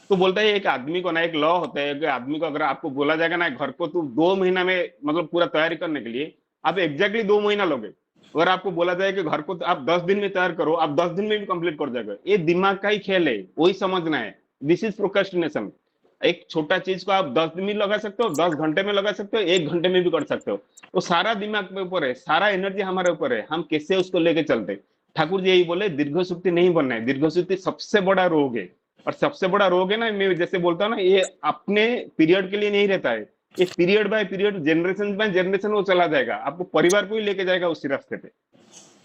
तो बोलता है एक आदमी को ना, एक लॉ होता है कि आदमी को अगर आपको बोला जाएगा ना घर को, तो 2 महीना में मतलब पूरा तैयारी करने के लिए, आप एग्जैक्टली 2 महीना लोगे। अगर आपको बोला जाए कि घर को तो आप 10 दिन में तैयार करो, आप 10 दिन में भी कंप्लीट कर जाएगा। ये दिमाग का ही खेल है, वही समझना है। This is procrastination. एक छोटा चीज को आप 10 दिन में लगा सकते हो, 10 घंटे में लगा सकते हो, 1 घंटे में भी कर सकते हो। तो सारा दिमाग के ऊपर है, सारा एनर्जी हमारे ऊपर है, हम कैसे उसको लेके चलते। ठाकुर जी यही बोले, दीर्घ नहीं बनना है। दीर्घ सबसे बड़ा रोग है। और सबसे बड़ा रोग है ना, मैं जैसे बोलता हूँ ना, ये अपने पीरियड के लिए नहीं रहता है। ये period by period, generation by generation वो चला जाएगा, आपको परिवार को ही लेके जाएगा उसी रास्ते पे।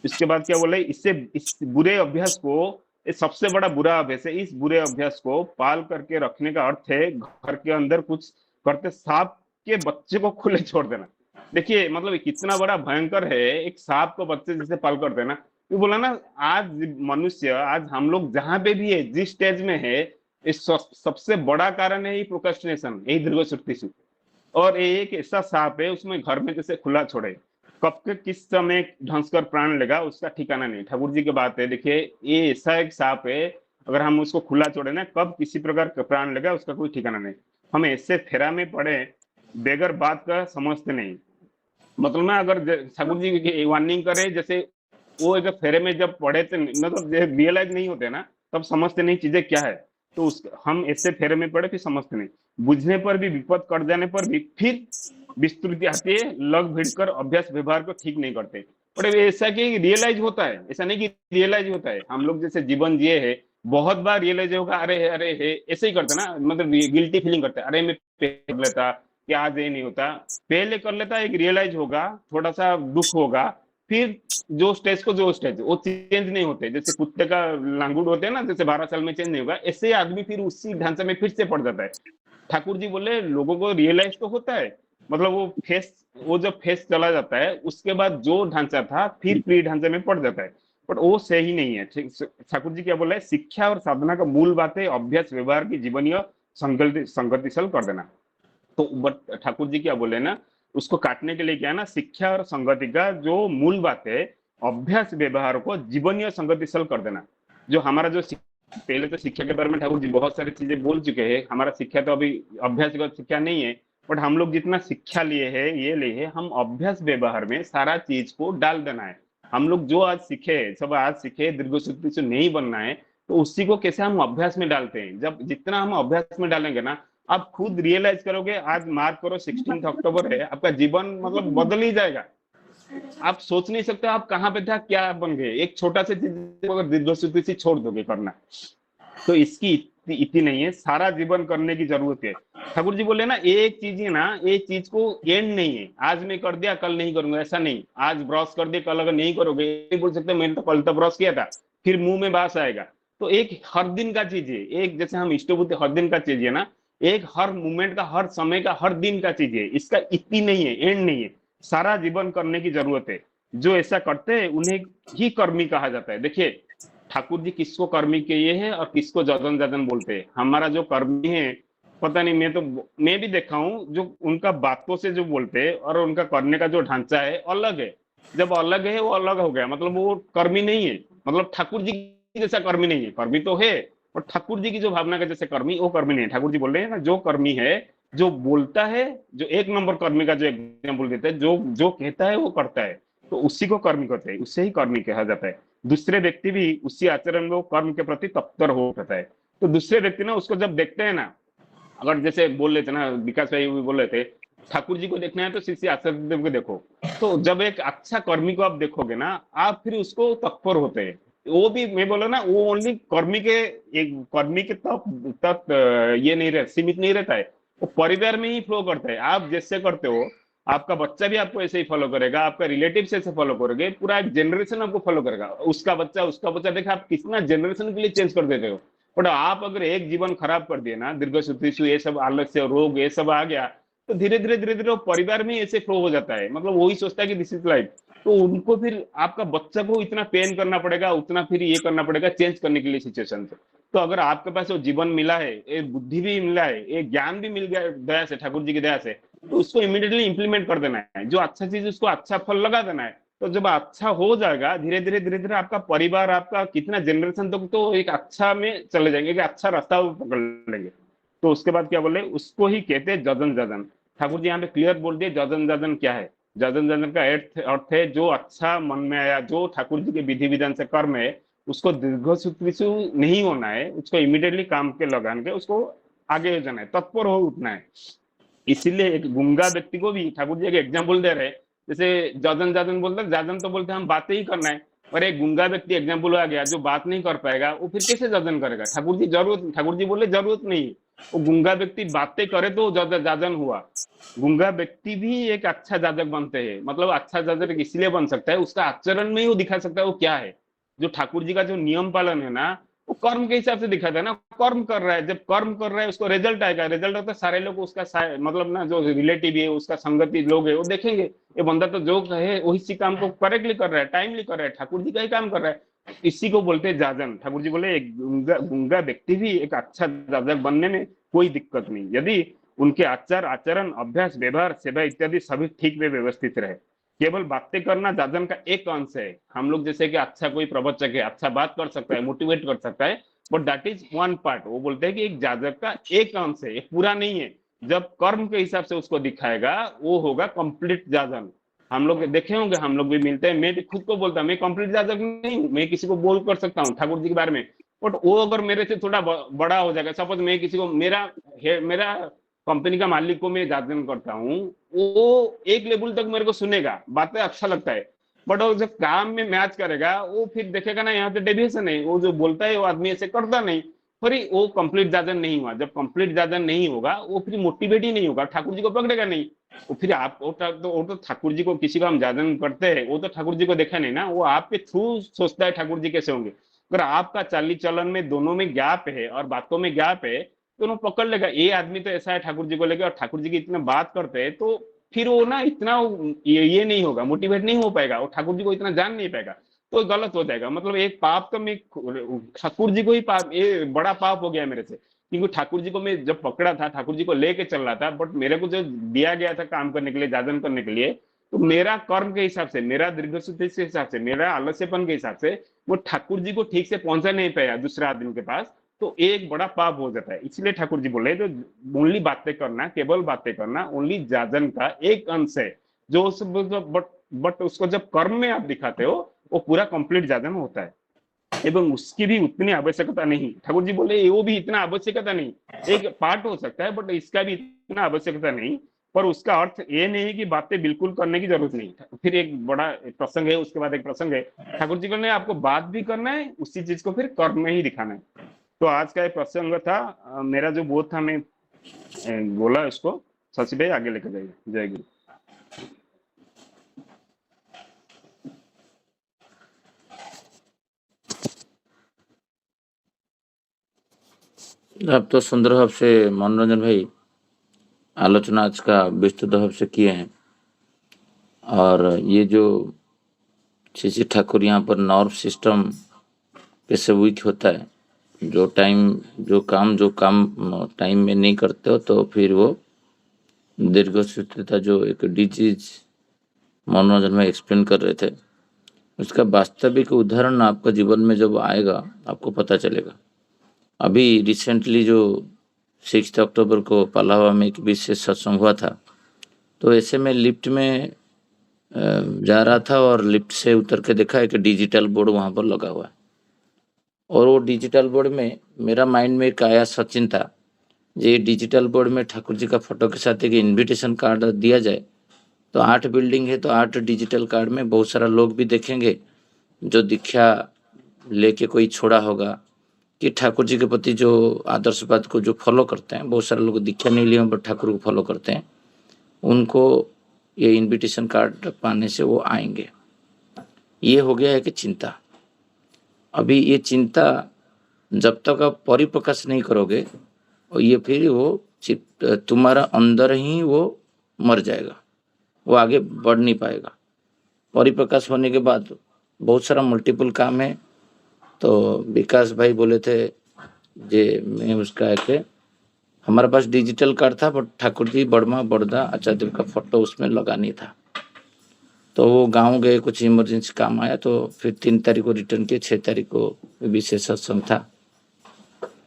इसके बाद क्या बोले, इससे इस बुरे अभ्यास को, ये सबसे बड़ा बुरा अभ्यास है, इस बुरे अभ्यास को पाल करके रखने का अर्थ है घर के अंदर कुछ करते सांप के बच्चे को खुले छोड़ देना। देखिए मतलब कितना बड़ा भयंकर है, एक सांप को बच्चे जैसे पाल करते हैं ना। तो बोला ना, आज मनुष्य, आज हम लोग जहां पे भी है, जिस स्टेज में है, इस सबसे बड़ा कारण है ये प्रोक्रेस्टिनेशन, यही दीर्घ। और ये एक ऐसा सांप है, उसमें घर में जैसे खुला छोड़े, कब के किस समय ढंस कर प्राण लेगा उसका ठिकाना नहीं। ठाकुर जी की बात है, देखिए ये ऐसा एक सांप है, अगर हम उसको खुला छोड़े ना, कब किसी प्रकार का प्राण लेगा उसका कोई ठिकाना नहीं। हम ऐसे फेरा में पड़े, बेगर बात का समझते नहीं। मतलब ना, अगर ठाकुर जी वार्निंग करे, जैसे वो एक फेरे में जब पड़े थे, मतलब रियलाइज नहीं होते ना, तब समझते नहीं चीजें क्या है। तो उस हम ऐसे फेरे में पड़े फिर समझते नहीं, बुझने पर भी, विपद कट जाने पर भी फिर विस्तृति आती है, लग भिड़ कर अभ्यास व्यवहार को ठीक नहीं करते। बट ऐसा कि रियलाइज होता है, ऐसा नहीं कि रियलाइज होता है। हम लोग जैसे जीवन जिए है, बहुत बार रियलाइज होगा, अरे है ऐसे ही करते ना, मतलब गिल्टी फीलिंग करते, अरे मैं कर लेता, कि आज ये नहीं होता। पहले कर लेता, एक रियलाइज होगा, थोड़ा सा दुख होगा, फिर जो स्टेज को जो स्टेज वो चेंज नहीं होते। जैसे कुत्ते का लांगुड़ होते हैं ना, जैसे 12 साल में चेंज नहीं होगा, ऐसे आदमी फिर उसी ढांचे में फिर से पड़ जाता है। ठाकुर जी बोले लोगों को रियलाइज तो होता है, मतलब वो जब फेस चला जाता है, उसके बाद जो ढांचा था फिर प्री ढांचे में पड़ जाता है। बट वो सही नहीं है। ठाकुर जी क्या बोला है, शिक्षा और साधना का मूल बात है अभ्यास व्यवहार की जीवनीय संगतिशल कर देना। तो बट ठाकुर जी क्या बोले ना, उसको काटने के लिए क्या है ना, शिक्षा और संगति का जो मूल बात है, अभ्यास व्यवहार को जीवनीय संगतिशल कर देना। जो हमारा जो पहले तो शिक्षा के बारे में ठाकुर जी बहुत सारी चीजें बोल चुके हैं। हमारा शिक्षा तो अभी अभ्यासगत शिक्षा नहीं है, बट हम लोग जितना शिक्षा लिए है, ये लिए है, हम अभ्यास व्यवहार में सारा चीज को डाल देना है। हम लोग जो आज सीखे, सब आज सीखे, दीर्घ से नहीं बनना है, तो उसी को कैसे हम अभ्यास में डालते हैं। जब जितना हम अभ्यास में डालेंगे ना, आप खुद रियलाइज करोगे। आज मार्क करो 16 अक्टूबर है, आपका जीवन मतलब बदल ही जाएगा। आप सोच नहीं सकते आप कहाँ पे था, क्या बन गए। एक छोटा सा चीज अगर दीर्घ से छोड़ दोगे करना, तो इसकी इतनी नहीं है, सारा जीवन करने की जरूरत है। ठाकुर जी बोले ना, एक चीज है ना, एक चीज को एंड नहीं है, आज मैं कर दिया कल नहीं करूंगा, ऐसा नहीं। आज ब्रश कर दिया कल अगर नहीं करोगे, नहीं बोल सकते मैंने तो कल तो ब्रश किया था, फिर मुंह में बास आएगा। तो एक हर दिन का चीज है, एक जैसे हम इष्टबुद्धि हर दिन का चीज है ना, एक हर मोमेंट का, हर समय का, हर दिन का चीज है। इसका इतनी नहीं है, एंड नहीं है, सारा जीवन करने की जरूरत है। जो ऐसा करते हैं उन्हें ही कर्मी कहा जाता है। देखिए ठाकुर जी किसको कर्मी कहिए हैं और किसको जजन जजन बोलते हैं। हमारा जो कर्मी है, पता नहीं, मैं भी देखा हूँ, जो उनका बातों से जो बोलते हैं और उनका करने का जो ढांचा है अलग है। जब अलग है वो अलग हो गया, मतलब वो कर्मी नहीं है। मतलब ठाकुर जी जैसा कर्मी नहीं है, कर्मी तो है, और ठाकुर जी की जो भावना का जैसे कर्मी, वो कर्मी नहीं है। ठाकुर जी बोल रहे हैं ना, जो कर्मी है, जो बोलता है, जो एक नंबर कर्मी का जो एग्जाम्पल देते हैं, जो जो कहता है वो करता है, तो उसी को कर्मी कहते हैं, उससे ही कर्मी कहा जाता है। दूसरे व्यक्ति भी उसी आचरण में वो कर्म के प्रति तत्पर हो जाता है। तो दूसरे व्यक्ति ना उसको जब देखते हैं ना, अगर जैसे बोल लेते ना, विकास भाई भी बोल रहे थे, ठाकुर जी को देखना है तो श्री आचार्य देव को देखो। तो जब एक अच्छा कर्मी को आप देखोगे ना, आप फिर उसको तत्पर होते हैं। वो भी मैं बोला ना, वो ओनली कर्मी के, एक कर्मी के तक ये नहीं रह सीमित नहीं रहता है, वो परिवार में ही फ्लो करता है। आप जैसे करते हो, आपका बच्चा भी आपको ऐसे ही फॉलो करेगा, आपका रिलेटिव ऐसे फॉलो करोगे, पूरा एक जनरेशन आपको फॉलो करेगा। उसका बच्चा देखा, आप कितना जनरेशन के लिए चेंज कर देते हो। बट आप अगर एक जीवन खराब कर दिए ना, दीर्घ ये सब आलस्य रोग ये सब आ गया, तो धीरे धीरे धीरे धीरे परिवार में ऐसे फ्लो हो जाता है। मतलब वही सोचता है कि दिस इज लाइफ। तो उनको फिर आपका बच्चा को इतना पेन करना पड़ेगा, उतना फिर ये करना पड़ेगा चेंज करने के लिए सिचुएशन से। तो अगर आपके पास वो जीवन मिला है, एक बुद्धि भी मिला है, एक ज्ञान भी मिल गया दया से, ठाकुर जी की दया से, तो उसको इमीडिएटली इंप्लीमेंट कर देना है। जो अच्छा चीज उसको अच्छा फल लगा देना है। तो जब अच्छा हो जाएगा, धीरे धीरे आपका परिवार, आपका कितना जनरेशन तक तो एक अच्छा में चले जाएंगे, एक अच्छा रास्ता पकड़ लेंगे। तो उसके बाद क्या बोले, उसको ही कहते हैं जजन जजन। ठाकुर जी यहाँ पे क्लियर बोल दिए जजन जजन क्या है। जाजन जाजन का अर्थ है जो अच्छा मन में आया, जो ठाकुर जी के विधि विधान से कर्म है, उसको दीर्घसुत्रिसु नहीं होना है, उसको इमीडिएटली काम के लगान के उसको आगे जाना है, तत्पर हो उठना है। इसीलिए एक गूंगा व्यक्ति को भी ठाकुर जी एक एग्जाम्पल दे रहे हैं। जैसे जाजन जाजन बोलते, जाजन तो बोलते हैं हम बातें ही करना है, और एक गूंगा व्यक्ति एग्जाम्पल आ गया जो बात नहीं कर पाएगा, वो फिर कैसे जाजन करेगा? ठाकुर जी बोले जरूरत नहीं, वो गूंगा व्यक्ति बातें करे तो जाजन हुआ। गूंगा व्यक्ति भी एक अच्छा जाजक बनते हैं, मतलब अच्छा जाजक इसलिए बन सकता है, उसका आचरण में ही वो दिखा सकता है वो क्या है। जो ठाकुर जी का जो नियम पालन है ना, वो कर्म के हिसाब से दिखाता है ना, कर्म कर रहा है, जब कर्म कर रहा है उसको रिजल्ट आएगा, रिजल्ट होता है सारे लोग उसका मतलब ना जो रिलेटिव है उसका संगति लोग है वो देखेंगे, ये बंदा तो जो कहे वही सी काम को करेक्टली कर रहा है, टाइमली कर रहा है, ठाकुर जी का ही काम कर रहा है। इसी को बोलते हैं जाजन। ठाकुर जी बोले एक गूंगा व्यक्ति भी एक अच्छा जाजक बनने में कोई दिक्कत नहीं, यदि उनके आचार आचरण अभ्यास व्यवहार सेवा इत्यादि सभी ठीक में व्यवस्थित रहे। केवल बातें करना जाजन का एक अंश है। हम लोग जैसे कि अच्छा कोई प्रवचक है, अच्छा बात कर सकता है, मोटिवेट कर सकता है, but that is one part. वो बोलते हैं कि एक जाजक का एक अंश है, ये पूरा नहीं है। जब कर्म के हिसाब से उसको दिखाएगा वो होगा कंप्लीट जाजन। हम लोग देखे होंगे, हम लोग भी मिलते हैं, मैं भी खुद को बोलता हूँ मैं कंप्लीट जाजक नहीं हूँ, मैं किसी को बोल कर सकता हूँ ठाकुर जी के बारे में, बट वो अगर मेरे से थोड़ा बड़ा हो जाएगा, सपोज मैं किसी को मेरा मेरा कंपनी का मालिक को मैं जाजन करता हूँ, वो एक लेवल तक मेरे को सुनेगा, बातें अच्छा लगता है, बट वो जब काम में मैच करेगा वो फिर देखेगा ना यहाँ पे डेविएशन है, वो जो बोलता है वो आदमी ऐसे करता नहीं, फिर वो कंप्लीट जाजन नहीं हुआ। जब कंप्लीट जाजन नहीं होगा वो फिर मोटिवेट ही नहीं होगा, ठाकुर जी को पकड़ेगा नहीं। वो फिर आप वो तो ठाकुर जी को किसी को हम जाजन करते हैं, वो तो ठाकुर जी को देखा नहीं ना, वो आपके थ्रू सोचता है ठाकुर जी कैसे होंगे। अगर आपका चाली चलन में दोनों में गैप है और बातों में गैप है तो उन्हें पकड़ लेगा, ये आदमी तो ऐसा है ठाकुर जी को लेकर, और ठाकुर जी की इतना बात करते हैं, तो फिर वो ना इतना ये नहीं होगा, मोटिवेट नहीं हो पाएगा, वो ठाकुर जी को इतना जान नहीं पाएगा, तो गलत हो जाएगा। मतलब एक पाप तो मैं ठाकुर जी को ही पाप, ये बड़ा पाप हो गया मेरे से, क्योंकि ठाकुर जी को मैं जब पकड़ा था, ठाकुर जी को लेके चल रहा था, बट मेरे को जो दिया गया था काम करने के लिए, जाजन करने के लिए, तो मेरा कर्म के हिसाब से, मेरा दीर्घसुद्धि के हिसाब से, मेरा आलस्यपन के हिसाब से वो ठाकुर जी को ठीक से पहुंचा नहीं पाया दूसरे आदमी के पास, तो एक बड़ा पाप हो जाता है। इसलिए ठाकुर जी बोले तो ओनली बातें करना, केवल बातें करना ओनली जाजन का एक अंश है, जो बट उसको जब कर्म में आप दिखाते हो वो पूरा कंप्लीट जाजन होता है, एवं उसकी भी उतनी आवश्यकता नहीं। ठाकुर जी बोले वो भी इतना आवश्यकता नहीं, एक पार्ट हो सकता है बट इसका भी इतना आवश्यकता नहीं। पर उसका अर्थ ये नहीं है कि बातें बिल्कुल करने की जरूरत नहीं। फिर एक बड़ा प्रसंग है, उसके बाद एक प्रसंग है, ठाकुर जी ने आपको बात भी करना है, उसी चीज को फिर कर्म में ही दिखाना है। तो आज का एक प्रसंग था, मेरा जो बोध था मैं बोला उसको, शशि भाई आगे लेकर जाइए। जय गुरु। आप तो सुंदर भाव से मनोरंजन भाई आलोचना आज का विस्तृत भाव से किए हैं, और ये जो श्री ठाकुर यहाँ पर नर्व सिस्टम कैसे वीक होता है, जो काम टाइम में नहीं करते हो तो फिर वो दीर्घसूत्रता जो एक डिजीज मनोरंजन में एक्सप्लेन कर रहे थे, उसका वास्तविक उदाहरण आपका जीवन में जब आएगा आपको पता चलेगा। अभी रिसेंटली जो 6 अक्टूबर को पलावा में एक विशेष सत्संग हुआ था, तो ऐसे में लिफ्ट में जा रहा था और लिफ्ट से उतर के देखा एक डिजिटल बोर्ड वहाँ पर लगा हुआ है, और वो डिजिटल बोर्ड में मेरा माइंड में एक आया सचिन था, ये डिजिटल बोर्ड में ठाकुर जी का फोटो के साथ एक इनविटेशन कार्ड दिया जाए तो 8 बिल्डिंग है, तो 8 डिजिटल कार्ड में बहुत सारा लोग भी देखेंगे जो दीक्षा लेके कोई छोड़ा होगा कि ठाकुर जी के प्रति जो आदर्शवाद को जो फॉलो करते हैं, बहुत सारे लोग दीक्षा नहीं लिए बट ठाकुर को फॉलो करते हैं, उनको ये इनविटेशन कार्ड पाने से वो आएंगे। ये हो गया है कि चिंता। अभी ये चिंता जब तक आप परिप्रकाश नहीं करोगे, और ये फिर वो तुम्हारा अंदर ही वो मर जाएगा, वो आगे बढ़ नहीं पाएगा। परिप्रकाश होने के बाद बहुत सारा मल्टीपल काम है। तो विकास भाई बोले थे जे मैं उसका एक हमारे पास डिजिटल कार्ड था बट ठाकुर जी बड़मा बड़दा आचार्य का फोटो उसमें लगा नहीं था, तो वो गांव गए, कुछ इमरजेंसी काम आया, तो फिर 3 तारीख को रिटर्न किए, 6 तारीख को विशेष सत्संग था।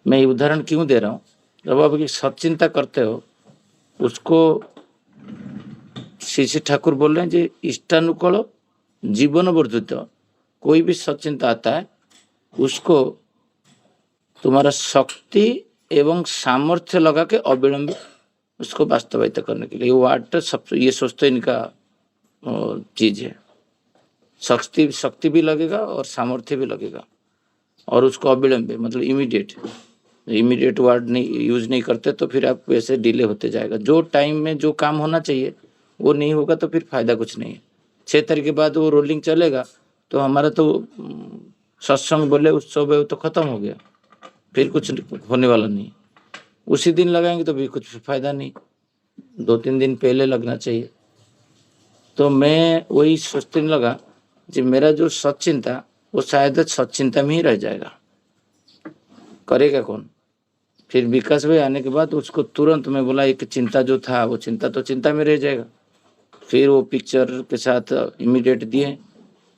मैं ये उदाहरण क्यों दे रहा हूँ, जब आप सचिंता करते हो उसको श्री श्री ठाकुर बोल रहे हैं जी, इष्टानुकूल जीवन वर्धित कोई भी सचिंता आता है उसको तुम्हारा शक्ति एवं सामर्थ्य लगा के अविलंब उसको वास्तविकता करने के लिए, वाट सब ये सोचते इनका चीज है। शक्ति भी लगेगा और सामर्थ्य भी लगेगा, और उसको अविलंब मतलब इमीडिएट वर्ड नहीं यूज नहीं करते तो फिर आप वैसे डिले होते जाएगा। जो टाइम में जो काम होना चाहिए वो नहीं होगा तो फिर फायदा कुछ नहीं है। 6 तारीख के बाद वो रोलिंग चलेगा तो हमारा तो सत्संग बोले उत्सव है वो तो खत्म हो गया, फिर कुछ होने वाला नहीं। उसी दिन लगाएंगे तो भी कुछ फायदा नहीं, 2-3 दिन पहले लगना चाहिए। तो मैं वही सोचने लगा कि मेरा जो सचिंता वो शायद सचिंता में ही रह जाएगा, करेगा कौन। फिर विकास भाई आने के बाद उसको तुरंत मैं बोला एक चिंता जो था वो चिंता तो चिंता में रह जाएगा। फिर वो पिक्चर के साथ इमीडिएट दिए,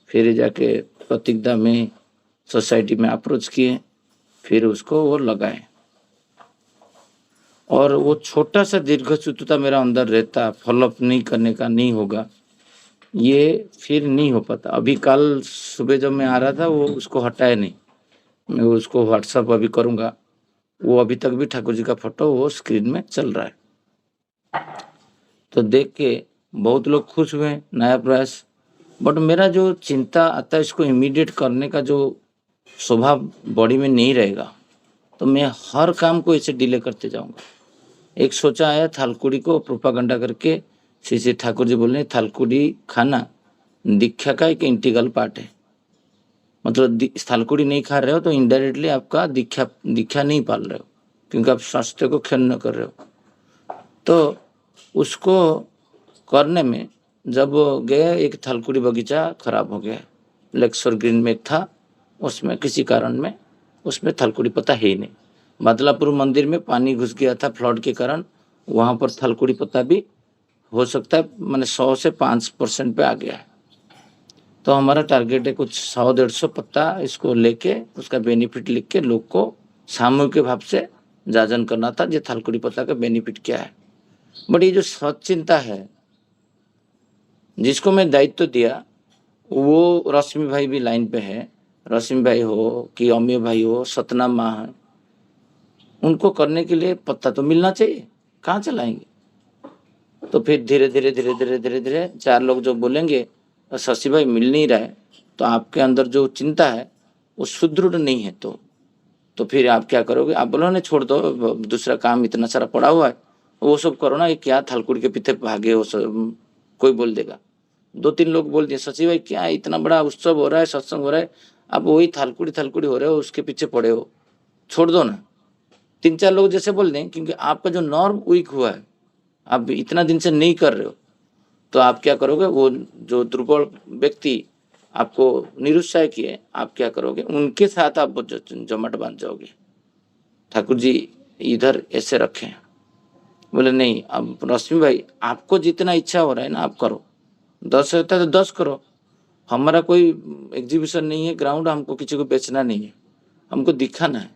फिर जाके प्रतीकदा में सोसाइटी में अप्रोच किए, फिर उसको वो लगाए। और वो छोटा सा दीर्घसूत्रता मेरा अंदर रहता, फॉलोअप नहीं करने का नहीं होगा, ये फिर नहीं हो पाता। अभी कल सुबह जब मैं आ रहा था वो उसको हटाया नहीं, मैं उसको व्हाट्सअप अभी करूँगा। वो अभी तक भी ठाकुर जी का फोटो वो स्क्रीन में चल रहा है। तो देख के बहुत लोग खुश हुए, नया प्रयास। बट मेरा जो चिंता आता है इसको इमीडिएट करने का जो स्वभाव बॉडी में नहीं रहेगा, तो मैं हर काम को ऐसे डिले करते जाऊंगा। एक सोचा आया थालकुड़ी को प्रोपागंडा करके, श्री श्री ठाकुर जी बोल रहे थालकुड़ी खाना दीक्षा का एक इंटीग्रल पार्ट है। मतलब थालकुड़ी नहीं खा रहे हो तो इनडायरेक्टली आपका दीक्षा नहीं पाल रहे हो, क्योंकि आप स्वास्थ्य को क्षुण्ण कर रहे हो। तो उसको करने में जब गए, एक थालकुड़ी बगीचा खराब हो गया, लेक्सर ग्रीन में था, उसमें किसी कारण में उसमें थालकुड़ी पत्ता है ही नहीं। बदलापुर मंदिर में पानी घुस गया था फ्लड के कारण, वहां पर थालकुड़ी पत्ता भी हो सकता है मैंने 100 से 5% पे आ गया है। तो हमारा टारगेट है कुछ 100-150 पत्ता इसको लेके उसका बेनिफिट लिख के लोग को सामूहिक भाव से जाजन करना था, ये थालकुड़ी पत्ता का बेनिफिट क्या है। बट ये जो सचिंता है जिसको मैं दायित्व दिया, वो रश्मि भाई भी लाइन पे है, रश्मि भाई हो कि अमीय भाई हो, सतनाम माँ है, उनको करने के लिए पत्ता तो मिलना चाहिए, कहाँ चलाएंगे। तो फिर धीरे धीरे धीरे धीरे धीरे धीरे 4 लोग जो बोलेंगे शशि भाई मिल नहीं रहा है, तो आपके अंदर जो चिंता है वो सुदृढ़ नहीं है, तो फिर आप क्या करोगे, आप बोलो नहीं छोड़ दो, दूसरा काम इतना सारा पड़ा हुआ है वो सब करो ना, ये क्या थालकुड़ी के पीछे भागे हो सब, कोई बोल देगा। 2-3 लोग बोल दिए शशि भाई क्या इतना बड़ा उत्सव हो रहा है, सत्संग हो रहा है, आप वही थालकुड़ी हो रहे हो, उसके पीछे पड़े हो, छोड़ दो ना। 3-4 लोग जैसे बोल दें, क्योंकि आपका जो नॉर्म वीक हुआ है, आप इतना दिन से नहीं कर रहे हो, तो आप क्या करोगे, वो जो दुर्बल व्यक्ति आपको निरुत्साह किए, आप क्या करोगे, उनके साथ आप जमट बांध जाओगे। ठाकुर जी इधर ऐसे रखें, बोले नहीं अब रश्मि भाई आपको जितना इच्छा हो रहा है ना आप करो, 10 होता है तो 10 करो, हमारा कोई एग्जीबिशन नहीं है, ग्राउंड हमको किसी को बेचना नहीं है, हमको दिखाना है।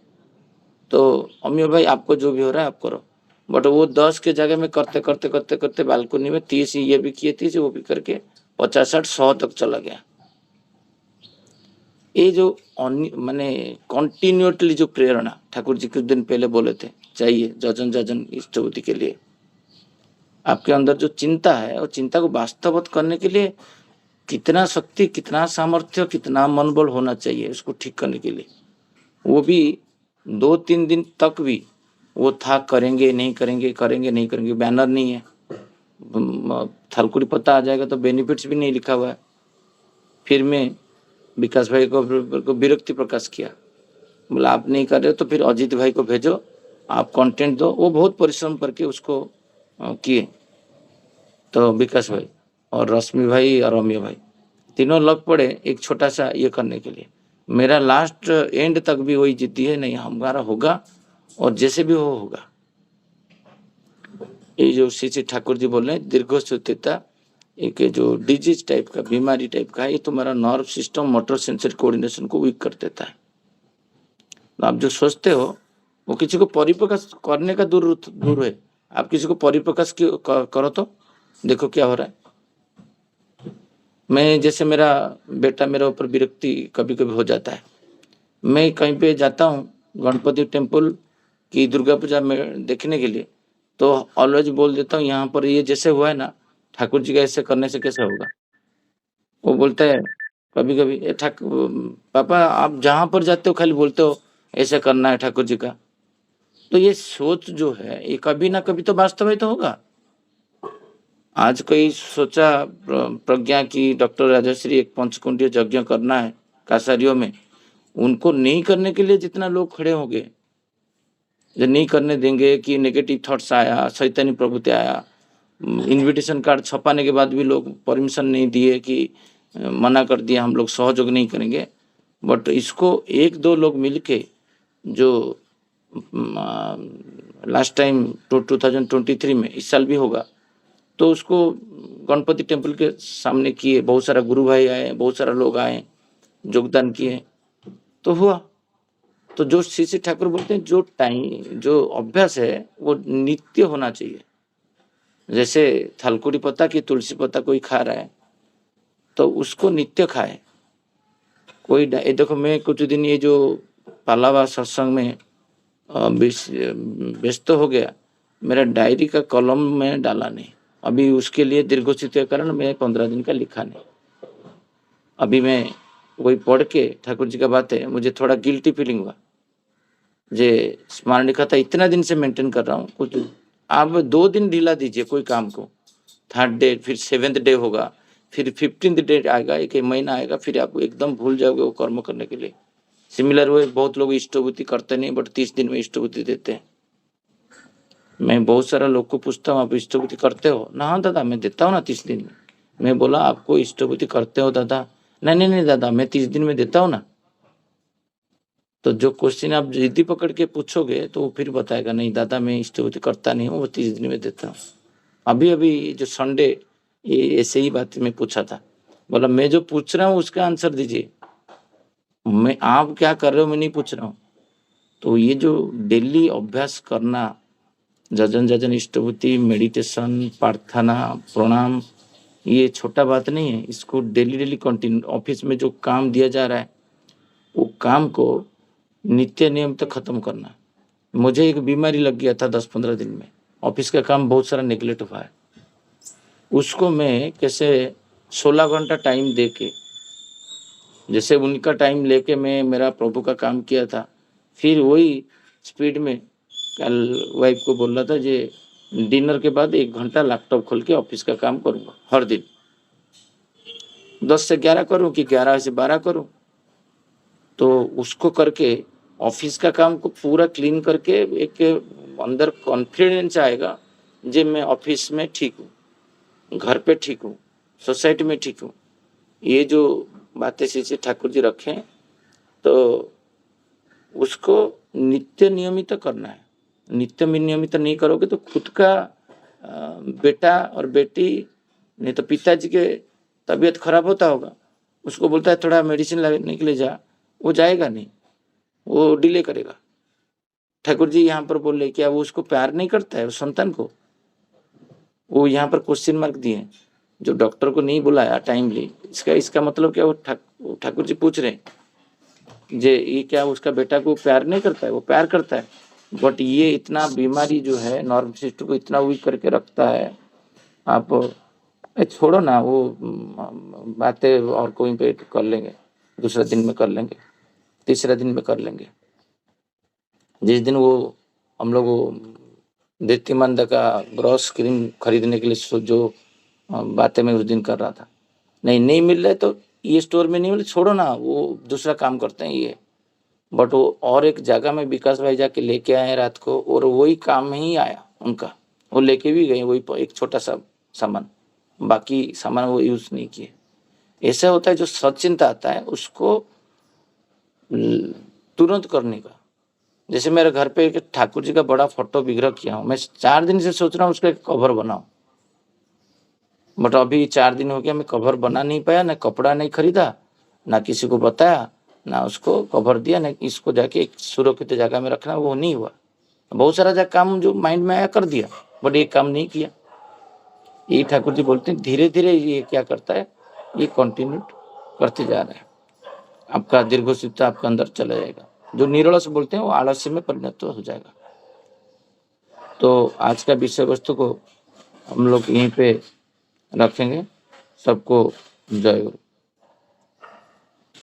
तो अमीय भाई आपको जो भी हो रहा है आप करो। बट वो 10 के जगह में करते करते करते करते बालकनी में 30 ये भी किए, 30 वो भी करके 50-60-100 तक चला गया। ये जो माने कंटिन्यूअसली जो प्रेरणा ठाकुर जी कुछ दिन पहले बोले थे चाहिए जजन इष्टवती के लिए, आपके अंदर जो चिंता है और चिंता को वास्तविक करने के लिए कितना शक्ति, कितना सामर्थ्य, कितना मनोबल होना चाहिए उसको ठीक करने के लिए, वो भी 2-3 दिन तक भी वो था करेंगे नहीं करेंगे, करेंगे नहीं करेंगे, बैनर नहीं है, थालकुड़ी पत्ता आ जाएगा तो बेनिफिट्स भी नहीं लिखा हुआ है। फिर मैं विकास भाई को विरक्ति प्रकाश किया, बोला आप नहीं कर रहे हो तो फिर अजीत भाई को भेजो, आप कंटेंट दो। वो बहुत परिश्रम करके उसको किए। तो विकास भाई और रश्मि भाई और अमीय भाई तीनों लग पड़े एक छोटा सा ये करने के लिए। मेरा लास्ट एंड तक भी वही जिद्दी है, नहीं हमारा होगा और जैसे भी हो होगा। ये जो श्री ठाकुर जी बोल रहे हैं दीर्घसूत्रिता एक जो डिजीज टाइप का, बीमारी टाइप का है, ये तुम्हारा nerve system motor sensory coordination को वीक कर देता है। तो आप जो सोचते हो वो किसी को परिप्रकाश करने का दूर है, आप किसी को परिप्रकाश करो तो देखो क्या हो रहा है। मैं जैसे मेरा बेटा मेरे ऊपर विरक्ति कभी कभी हो जाता है, मैं कहीं पे जाता हूँ गणपति टेम्पल की दुर्गा पूजा में देखने के लिए, तो ऑलवेज बोल देता हूँ यहाँ पर ये जैसे हुआ है ना, ठाकुर जी का ऐसे करने से कैसे होगा। वो बोलता है कभी कभी, पापा आप जहाँ पर जाते हो खाली बोलते हो ऐसे करना है ठाकुर जी का। तो ये सोच जो है ये कभी ना कभी तो वास्तविक तो होगा। आज कोई सोचा प्रज्ञा की डॉक्टर राजश्री एक पंचकुंडीय यज्ञ करना है कासारियों में, उनको नहीं करने के लिए जितना लोग खड़े होंगे, जो नहीं करने देंगे कि नेगेटिव थॉट्स आया, शैतानी प्रवृत्ति आया, इनविटेशन कार्ड छपाने के बाद भी लोग परमिशन नहीं दिए कि मना कर दिया हम लोग सहयोग नहीं करेंगे। बट इसको एक दो लोग मिलके जो लास्ट टाइम 2023 में इस साल भी होगा, तो उसको गणपति टेम्पल के सामने किए, बहुत सारा गुरु भाई आए, बहुत सारा लोग आए, योगदान किए, तो हुआ। तो जो श्री श्री ठाकुर बोलते हैं जो टाइम जो अभ्यास है वो नित्य होना चाहिए। जैसे थलकुड़ी पत्ता की तुलसी पत्ता कोई खा रहा है तो उसको नित्य खाए। कोई देखो मैं कुछ दिन ये जो पालावा सत्संग में व्यस्त हो गया, मेरा डायरी का कॉलम में डाला नहीं, अभी उसके लिए दीर्घोचित के कारण मैं 15 दिन का लिखा नहीं। अभी मैं वही पढ़ के ठाकुर जी का बात है, मुझे थोड़ा गिल्टी फीलिंग हुआ, जे स्मरण लिखा था इतना दिन से मेंटेन कर रहा हूँ, कुछ आप 2 दिन ढीला दीजिए कोई काम को, 3rd डे फिर 7th डे होगा, फिर 15th डे आएगा, एक महीना आएगा, फिर आप एकदम भूल जाओगे वो कर्म करने के लिए। सिमिलर वे बहुत लोग इष्टभूति करते नहीं, बट 30 दिन में इष्टभूति देते हैं। मैं बहुत सारा लोग को पूछता हूँ आप इष्टभूति करते हो ना? हाँ दादा मैं देता हूँ ना 30 दिन में। मैं बोला आपको इष्टभूति करते हो दादा? नहीं दादा मैं 30 दिन में देता हूँ ना। तो जो क्वेश्चन आप जिद्दी पकड़ के पूछोगे तो वो फिर बताएगा नहीं दादा मैं इष्टभूति करता नहीं हूँ, वो 30 दिन में देता हूँ। अभी जो संडे ये ऐसे ही बात में पूछा था, बोला मैं जो पूछ रहा हूँ उसका आंसर दीजिए, मैं आप क्या कर रहे हो मैं नहीं पूछ रहा हूँ। तो ये जो डेली अभ्यास करना, जजन इष्टभूति, मेडिटेशन, प्रार्थना, प्रणाम, ये छोटा बात नहीं है। इसको डेली कंटिन्यू ऑफिस में जो काम दिया जा रहा है वो काम को नित्य नियम तक खत्म करना। मुझे एक बीमारी लग गया था 10-15 दिन में, ऑफिस का काम बहुत सारा नेग्लेक्ट हुआ है, उसको मैं कैसे 16 घंटा टाइम दे के, जैसे उनका टाइम लेके मैं मेरा प्रभु का काम किया था, फिर वही स्पीड में कल वाइफ को बोल रहा था जे डिनर के बाद 1 घंटा लैपटॉप खोल के ऑफिस का काम करूँगा हर दिन, 10 से 11 करूँ कि 11 से 12 करूँ। तो उसको करके ऑफिस का काम को पूरा क्लीन करके एक अंदर कॉन्फिडेंस आएगा जे मैं ऑफिस में ठीक हूँ, घर पे ठीक हूँ, सोसाइटी में ठीक हूँ। ये जो बातें श्री ठाकुर जी रखें तो उसको नित्य नियमित करना है। नित्य नियमित नहीं करोगे तो खुद का बेटा और बेटी, नहीं तो पिताजी के तबीयत खराब होता होगा, उसको बोलता है थोड़ा मेडिसिन लेने के लिए जा, वो जाएगा नहीं, वो डिले करेगा। ठाकुर जी यहाँ पर बोल रहे क्या वो उसको प्यार नहीं करता है, वो संतान को? वो यहाँ पर क्वेश्चन मार्क दिए, जो डॉक्टर को नहीं बुलाया टाइमली, इसका मतलब क्या? वो ठाकुर जी पूछ रहे जे ये क्या उसका बेटा को प्यार नहीं करता है? वो प्यार करता है, बट ये इतना बीमारी जो है नर्व सिस्टम को इतना वीक करके रखता है। आप छोड़ो ना वो बातें, और कोई पे कर लेंगे, दूसरा दिन में कर लेंगे, तीसरा दिन में कर लेंगे। जिस दिन वो हम लोग दीप्तिमंद का ब्रश क्रीम खरीदने के लिए जो बातें मैं उस दिन कर रहा था, नहीं मिल रहा है तो ये स्टोर में नहीं मिले, छोड़ो ना, वो दूसरा काम करते हैं ये। बट वो और एक जगह में विकास भाई जाके लेके आए रात को, और वही काम ही आया उनका, वो लेके भी गए वही एक छोटा सा सामान, बाकी सामान वो यूज नहीं किए। ऐसा होता है जो सचिंता आता है उसको तुरंत करने का। जैसे मेरे घर पे एक ठाकुर जी का बड़ा फोटो विग्रह किया हूँ, मैं 4 दिन से सोच रहा हूँ उसका एक कवर बनाऊं, बट अभी 4 दिन हो गया मैं कवर बना नहीं पाया, ना कपड़ा नहीं खरीदा, ना किसी को बताया, ना उसको कवर दिया, ना इसको जाके एक सुरक्षित जगह में रखना, वो नहीं हुआ। बहुत सारा काम जो माइंड में आया कर दिया, बट एक काम नहीं किया। ये ठाकुर जी बोलते हैं धीरे धीरे ये क्या करता है, ये कंटिन्यू करते जा रहे हैं, आपका दीर्घसुचिता आपके अंदर चला जाएगा। जो निरलस बोलते हैं वो आलस्य में परिणत हो जाएगा। तो आज का विषय वस्तु को हम लोग यहीं पे रखेंगे। सबको जय गुरु।